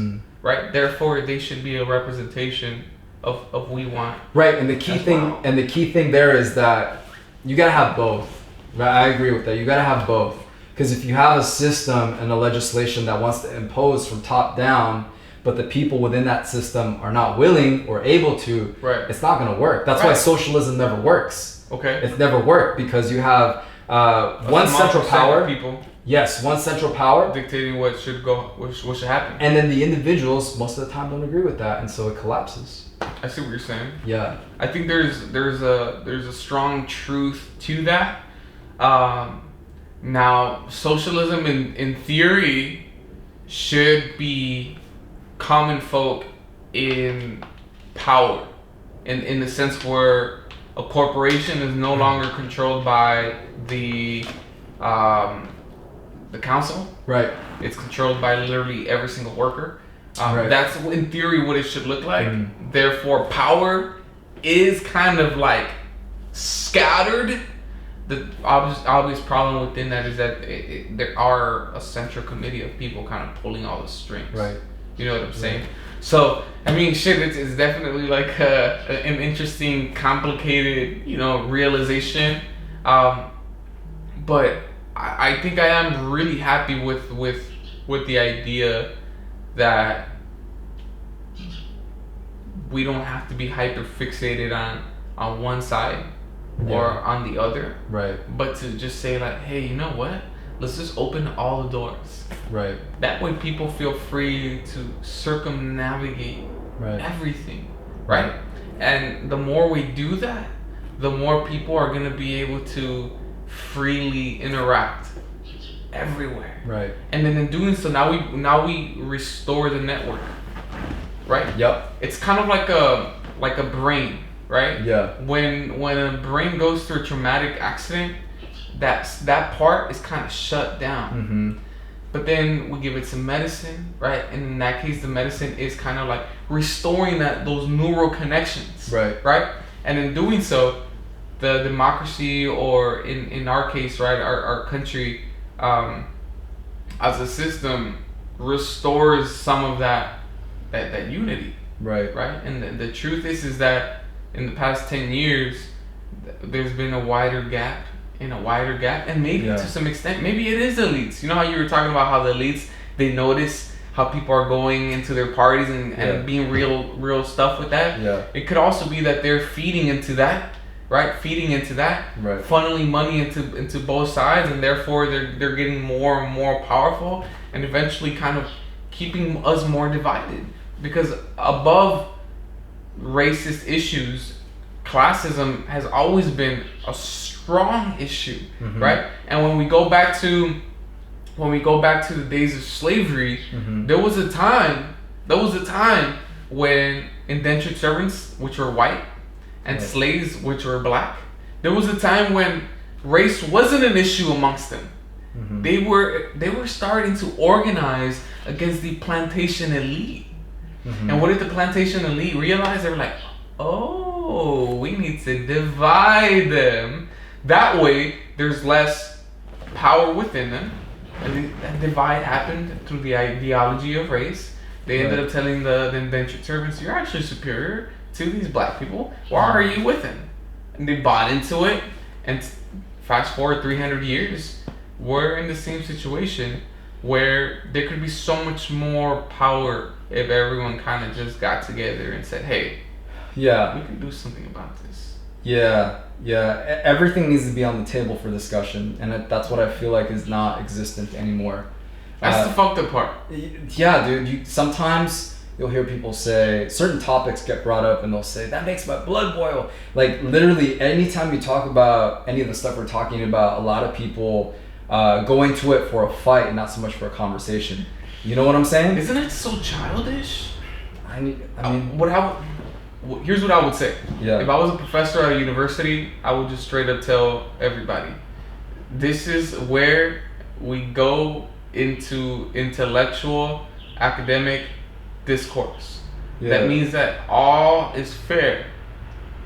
right? Therefore, they should be a representation of we want. Right. And the key thing there is that you gotta have both. Right. I agree with that. You gotta have both, because if you have a system and a legislation that wants to impose from top down, but the people within that system are not willing or able to, it's not going to work. That's why socialism never works. Okay. It's never worked because you have one central power. People. Yes, one central power dictating what should happen. And then the individuals most of the time don't agree with that, and so it collapses. I see what you're saying. Yeah. I think there's a strong truth to that. Now, socialism in theory should be common folk in power, in the sense where a corporation is no longer controlled by the council. Right. It's controlled by literally every single worker. Right. That's in theory what it should look like. Therefore, power is kind of like scattered. The obvious problem within that is that there are a central committee of people kind of pulling all the strings. Right. You know what I'm saying? So, I mean, shit, it's definitely like an interesting, complicated, realization. But I think I am really happy with the idea that we don't have to be hyper fixated on one side or on the other. Right. But to just say like, hey, you know what? Let's just open all the doors. Right. That way people feel free to circumnavigate everything. Right? And the more we do that, the more people are going to be able to freely interact everywhere. Right. And then in doing so, now we restore the network. Right? Yep. It's kind of like a brain, right? Yeah. When a brain goes through a traumatic accident, that part is kind of shut down. But then we give it some medicine, right? And in that case, the medicine is kind of like restoring those neural connections. Right? And in doing so, the democracy, or in our case, right, our country, as a system, restores some of that unity. Right? And the truth is that in the past 10 years, there's been a wider gap, and maybe to some extent, maybe it is elites. You know how you were talking about how the elites, they notice how people are going into their parties and being real stuff with that. It could also be that they're feeding into that, funneling money into both sides, and therefore they're getting more and more powerful, and eventually kind of keeping us more divided. Because above racist issues, classism has always been a strong issue, right? And when we go back to the days of slavery, there was a time when indentured servants, which were white, and slaves, which were black, there was a time when race wasn't an issue amongst them. They were starting to organize against the plantation elite. And what did the plantation elite realize? They were like, oh, we need to divide them. That way, there's less power within them. And that divide happened through the ideology of race. They ended up telling the indentured servants, you're actually superior to these black people. Why are you with them? And they bought into it. And fast forward 300 years, we're in the same situation where there could be so much more power if everyone kind of just got together and said, hey, we can do something about this. Everything needs to be on the table for discussion, and that's what I feel like is not existent anymore. That's the fucked up part. Yeah, dude. Sometimes you'll hear people say certain topics get brought up, and they'll say that makes my blood boil. Like literally, anytime you talk about any of the stuff we're talking about, a lot of people go into it for a fight and not so much for a conversation. You know what I'm saying? Isn't it so childish? I mean, here's what I would say. Yeah. If I was a professor at a university, I would just straight up tell everybody, this is where we go into intellectual, academic discourse. That means that all is fair.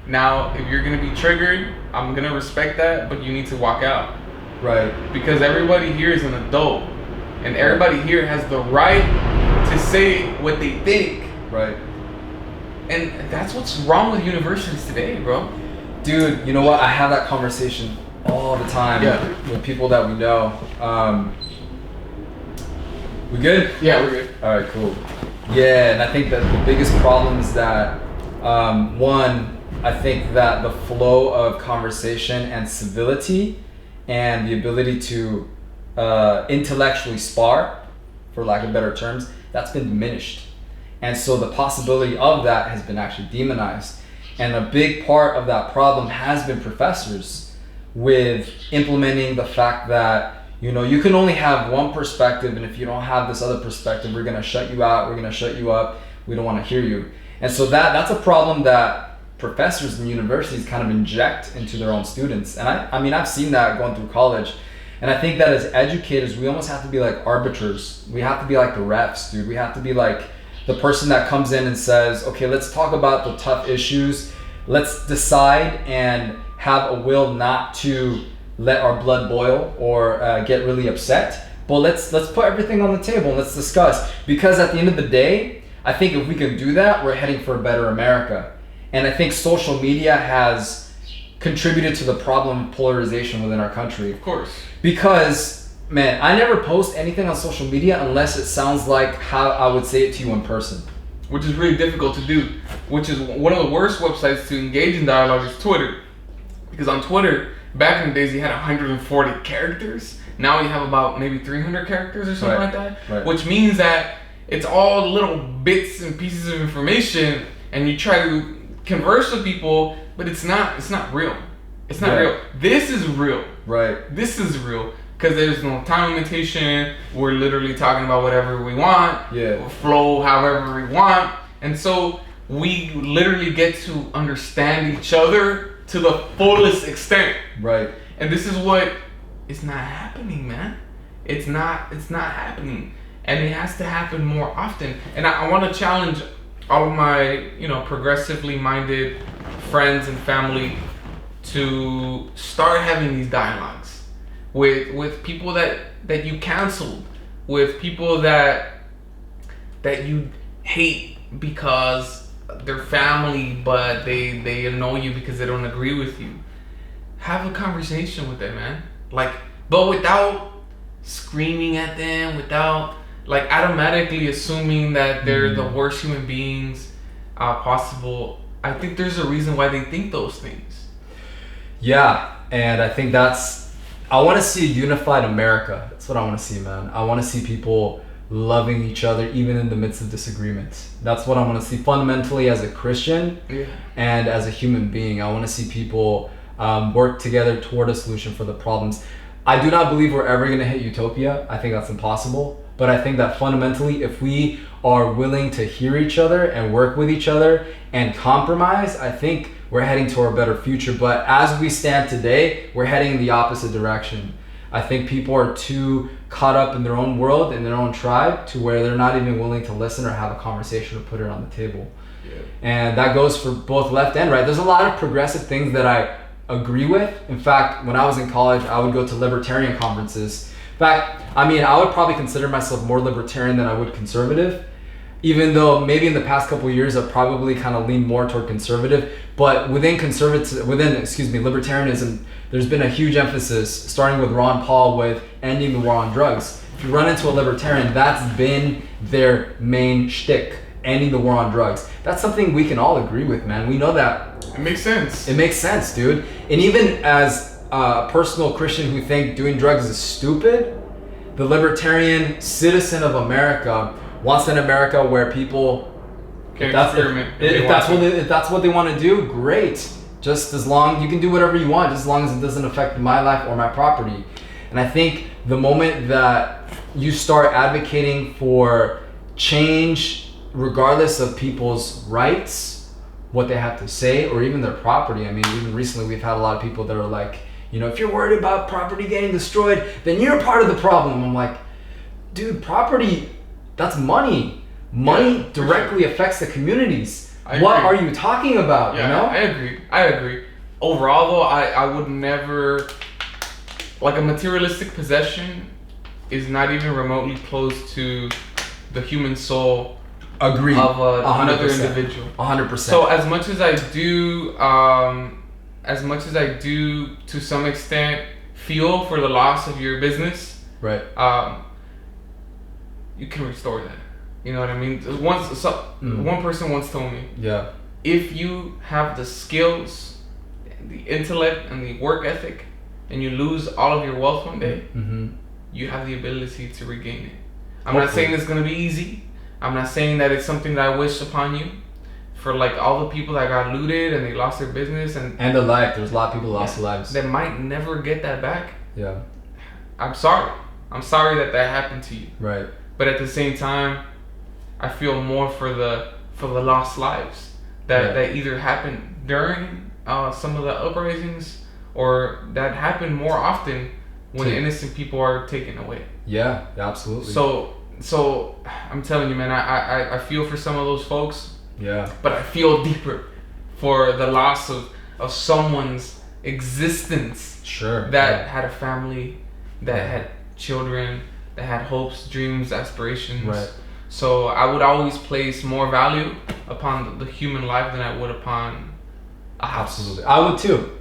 Now, if you're going to be triggered, I'm going to respect that, but you need to walk out. Right. Because everybody here is an adult. And everybody here has the right to say what they think. Right. And that's what's wrong with universities today, bro. Dude, you know what? I have that conversation all the time with people that we know. We good? Yeah, we're good. All right, cool. Yeah, and I think that the biggest problem is that, one, I think that the flow of conversation and civility and the ability to intellectually spar, for lack of better terms, that's been diminished. And so the possibility of that has been actually demonized. And a big part of that problem has been professors with implementing the fact that, you can only have one perspective, and if you don't have this other perspective, we're going to shut you out, we're going to shut you up. We don't want to hear you. And so that's a problem that professors in universities kind of inject into their own students. And I mean, I've seen that going through college. And I think that as educators, we almost have to be like arbiters. We have to be like the refs, dude. We have to be like the person that comes in and says, okay, let's talk about the tough issues. Let's decide and have a will not to let our blood boil or get really upset. But let's put everything on the table and let's discuss. Because at the end of the day, I think if we can do that, we're heading for a better America. And I think social media has contributed to the problem of polarization within our country. Of course. Because, man, I never post anything on social media unless it sounds like how I would say it to you in person. Which is really difficult to do. Which is one of the worst websites to engage in dialogue is Twitter. Because on Twitter, back in the days, you had 140 characters. Now you have about maybe 300 characters or something like that. Right. Which means that it's all little bits and pieces of information, and you try to converse with people, but it's not real. It's not real. This is real. Right. This is real. Because there's no time limitation. We're literally talking about whatever we want. Yeah. Flow however we want. And so we literally get to understand each other to the fullest extent. Right. And this is what is not happening, man. It's not happening. And it has to happen more often. And I want to challenge all of my, progressively minded friends and family to start having these dialogues with people that you canceled, with people that you hate because they're family, but they annoy you because they don't agree with you. Have a conversation with them, man. But without screaming at them, without automatically assuming that they're the worst human beings possible. I think there's a reason why they think those things. Yeah, and I think I want to see a unified America. That's what I want to see, man. I want to see people loving each other even in the midst of disagreements. That's what I want to see fundamentally as a Christian and as a human being. I want to see people work together toward a solution for the problems. I do not believe we're ever going to hit utopia. I think that's impossible. But I think that fundamentally, if we are willing to hear each other and work with each other and compromise, I think we're heading toward a better future. But as we stand today, we're heading in the opposite direction. I think people are too caught up in their own world, in their own tribe, to where they're not even willing to listen or have a conversation or put it on the table. Yeah. And that goes for both left and right. There's a lot of progressive things that I agree with. In fact, when I was in college, I would go to libertarian conferences. In fact, I would probably consider myself more libertarian than I would conservative, even though maybe in the past couple of years I've probably kind of leaned more toward conservative. But within libertarianism, there's been a huge emphasis, starting with Ron Paul, with ending the war on drugs. If you run into a libertarian, that's been their main shtick, ending the war on drugs. That's something we can all agree with, man. We know that. It makes sense. It makes sense, dude. And even as a personal Christian who think doing drugs is stupid, the libertarian citizen of America wants an America where people can experiment. If that's what they want to do, great. Just as long you can do whatever you want, just as long as it doesn't affect my life or my property. And I think the moment that you start advocating for change, regardless of people's rights, what they have to say, or even their property. I mean, even recently we've had a lot of people that are like, if you're worried about property getting destroyed, then you're part of the problem. I'm like, dude, property, that's money. Money directly affects the communities. What are you talking about? Yeah, I agree. Overall, though, I would never, a materialistic possession is not even remotely close to the human soul of another individual. 100%. So as much as I do to some extent feel for the loss of your business, right? You can restore that. You know what I mean? One person once told me, if you have the skills, the intellect, and the work ethic, and you lose all of your wealth one day, you have the ability to regain it. I'm not saying it's going to be easy. I'm not saying that it's something that I wish upon you. For all the people that got looted and they lost their business and their life. There's a lot of people who lost their lives. They might never get that back. Yeah. I'm sorry. I'm sorry that happened to you. Right. But at the same time, I feel more for the for the lost lives that either happened during some of the uprisings or that happen more often when innocent people are taken away. Yeah, absolutely. So I'm telling you, man, I feel for some of those folks. Yeah. But I feel deeper for the loss of someone's existence. Sure. That had a family, that had children, that had hopes, dreams, aspirations. Right. So I would always place more value upon the human life than I would upon a house. Absolutely. I would too.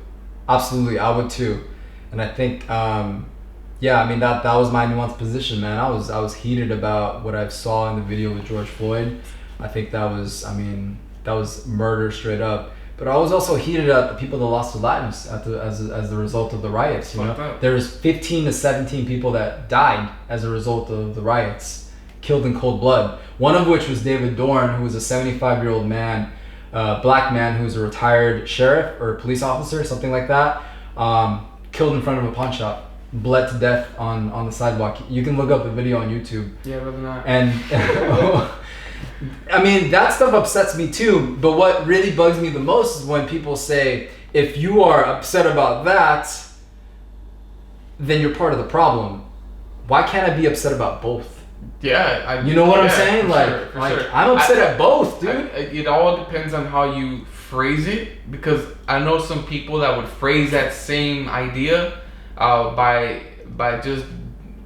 Absolutely, I would too. And I think, yeah, I mean that was my nuanced position, man. I was heated about what I saw in the video with George Floyd. I think that was murder straight up. But I was also heated at the people that lost their lives as the result of the riots. You know, there was 15 to 17 people that died as a result of the riots, killed in cold blood. One of which was David Dorner, who was a 75-year-old man, black man who was a retired sheriff or police officer, something like that. Killed in front of a pawn shop, bled to death on the sidewalk. You can look up the video on YouTube. Yeah, but not. And I mean, that stuff upsets me too. But what really bugs me the most is when people say, if you are upset about that, then you're part of the problem. Why can't I be upset about both? Yeah, you know what I'm saying? Like, sure. I'm upset at both, dude. It all depends on how you phrase it, because I know some people that would phrase that same idea by just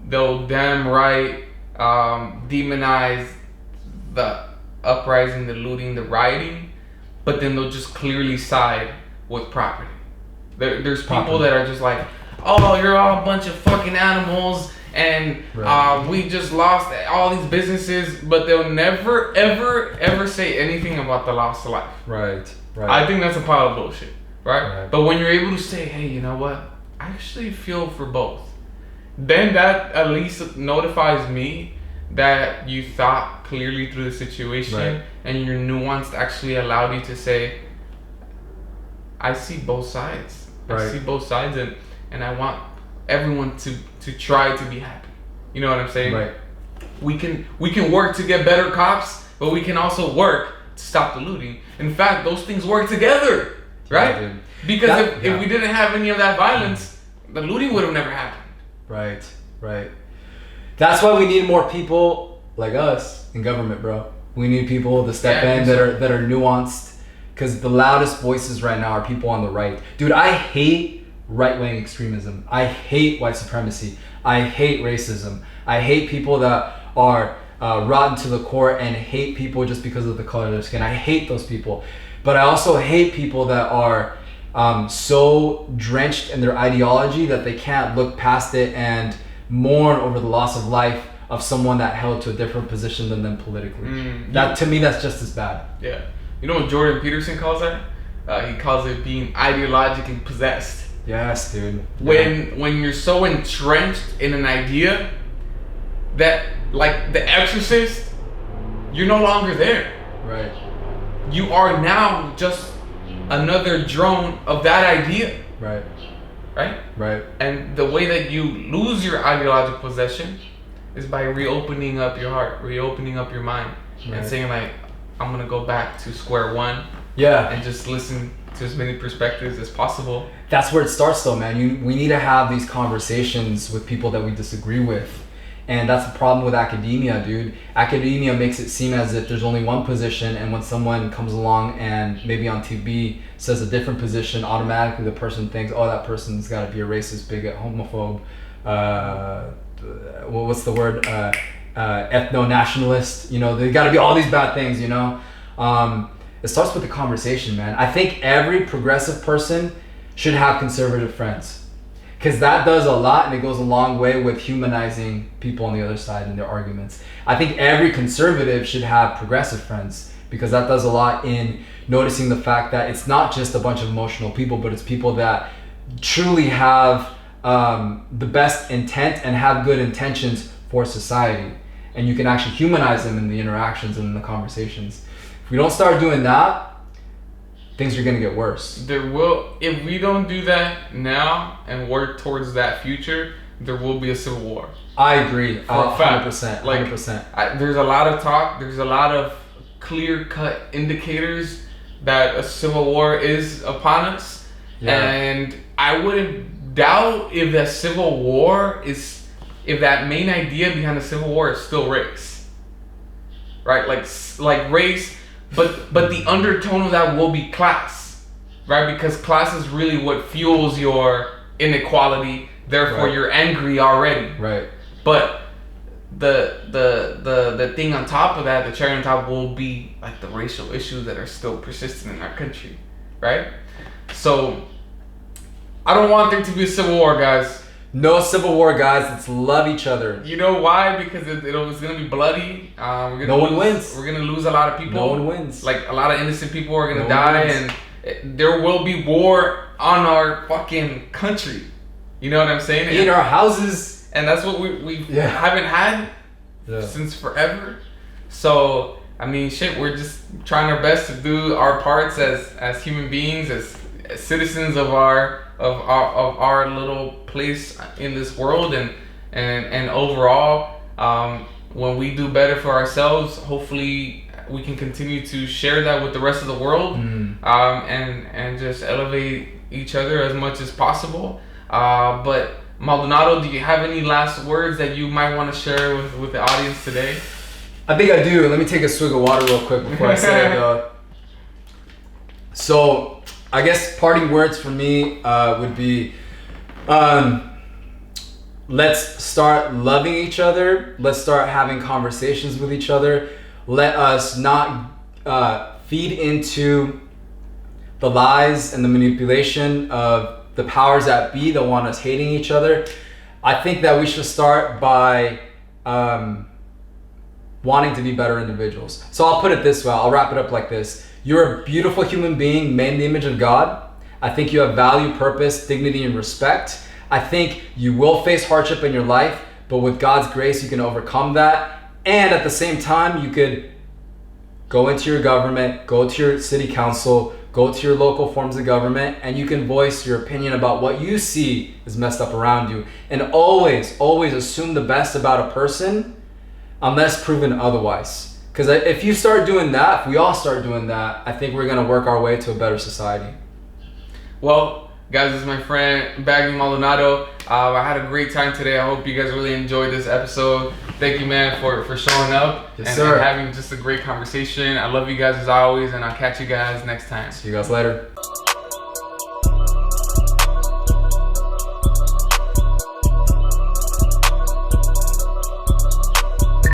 they'll damn right demonize the uprising, the looting, the rioting, but then they'll just clearly side with property. There's people that are just like, oh, you're all a bunch of fucking animals, and we just lost all these businesses, but they'll never, ever say anything about the loss of life. Right. I think that's a pile of bullshit, right? But when you're able to say, hey, you know what? I actually feel for both. Then that at least notifies me that you thought clearly through the situation, and your nuance actually allowed you to say, I see both sides. I see both sides, and I want everyone to try to be happy. You know what I'm saying? Right. We can work to get better cops, but we can also work to stop the looting. In fact, those things work together, right? Yeah, because if we didn't have any of that violence, the looting would have never happened. Right. That's why we need more people like us in government, bro. We need people to step in that are nuanced, because the loudest voices right now are people on the right. Dude, I hate right-wing extremism. I hate white supremacy. I hate racism. I hate people that are rotten to the core and hate people just because of the color of their skin. I hate those people. But I also hate people that are so drenched in their ideology that they can't look past it and mourn over the loss of life of someone that held to a different position than them politically. To me, that's just as bad. Yeah. You know what Jordan Peterson calls that? He calls it being ideologically possessed. Yes, dude. When you're so entrenched in an idea that, like The Exorcist, you're no longer there. Right. You are now just another drone of that idea. Right. And the way that you lose your ideological possession is by reopening up your heart, reopening up your mind, and saying, like, I'm gonna go back to square one. Yeah. And just listen to as many perspectives as possible. That's where it starts, though, man. We need to have these conversations with people that we disagree with. And that's the problem with academia, dude. Academia makes it seem as if there's only one position, and when someone comes along and maybe on TV says a different position, automatically the person thinks, oh, that person's got to be a racist, bigot, homophobe, what's the word? Ethno-nationalist. You know, they got to be all these bad things, you know? It starts with the conversation, man. I think every progressive person should have conservative friends. Because that does a lot, and it goes a long way with humanizing people on the other side in their arguments. I think every conservative should have progressive friends, because that does a lot in noticing the fact that it's not just a bunch of emotional people, but it's people that truly have the best intent and have good intentions for society. And you can actually humanize them in the interactions and in the conversations. If we don't start doing that, things are going to get worse. If we don't do that now and work towards that future, there will be a civil war. I agree. For a fact. 100%. 100%. There's a lot of talk. There's a lot of clear-cut indicators that a civil war is upon us. Yeah. And I wouldn't doubt if that civil war is, if that main idea behind the civil war is still race, right? Like race, but the undertone of that will be class, right? Because class is really what fuels your inequality. Therefore, right. You're angry already, right? But the thing on top of that, the cherry on top, will be like the racial issues that are still persistent in our country, right? So I don't want there to be a civil war, guys. No civil war, guys. Let's love each other. You know why? Because it's gonna be bloody. No one wins. We're gonna lose a lot of people. No one wins. Like a lot of innocent people are gonna die, and there will be war on our fucking country. You know what I'm saying? In our houses. And that's what we haven't had since forever. So I mean, shit, we're just trying our best to do our parts as human beings, as citizens of our little place in this world, and overall, when we do better for ourselves, hopefully we can continue to share that with the rest of the world, and just elevate each other as much as possible. But Maldonado, do you have any last words that you might want to share with the audience today? I think I do. Let me take a swig of water real quick before I say it. So I guess parting words for me would be, let's start loving each other. Let's start having conversations with each other. Let us not feed into the lies and the manipulation of the powers that be that want us hating each other. I think that we should start by wanting to be better individuals. So I'll put it this way. I'll wrap it up like this. You're a beautiful human being made in the image of God. I think you have value, purpose, dignity, and respect. I think you will face hardship in your life, but with God's grace, you can overcome that. And at the same time, you could go into your government, go to your city council, go to your local forms of government, and you can voice your opinion about what you see is messed up around you. And always, always assume the best about a person unless proven otherwise. Because if you start doing that, if we all start doing that, I think we're going to work our way to a better society. Well, guys, this is my friend Bagni Maldonado. I had a great time today. I hope you guys really enjoyed this episode. Thank you, man, for showing up and having just a great conversation. I love you guys as always, and I'll catch you guys next time. See you guys later.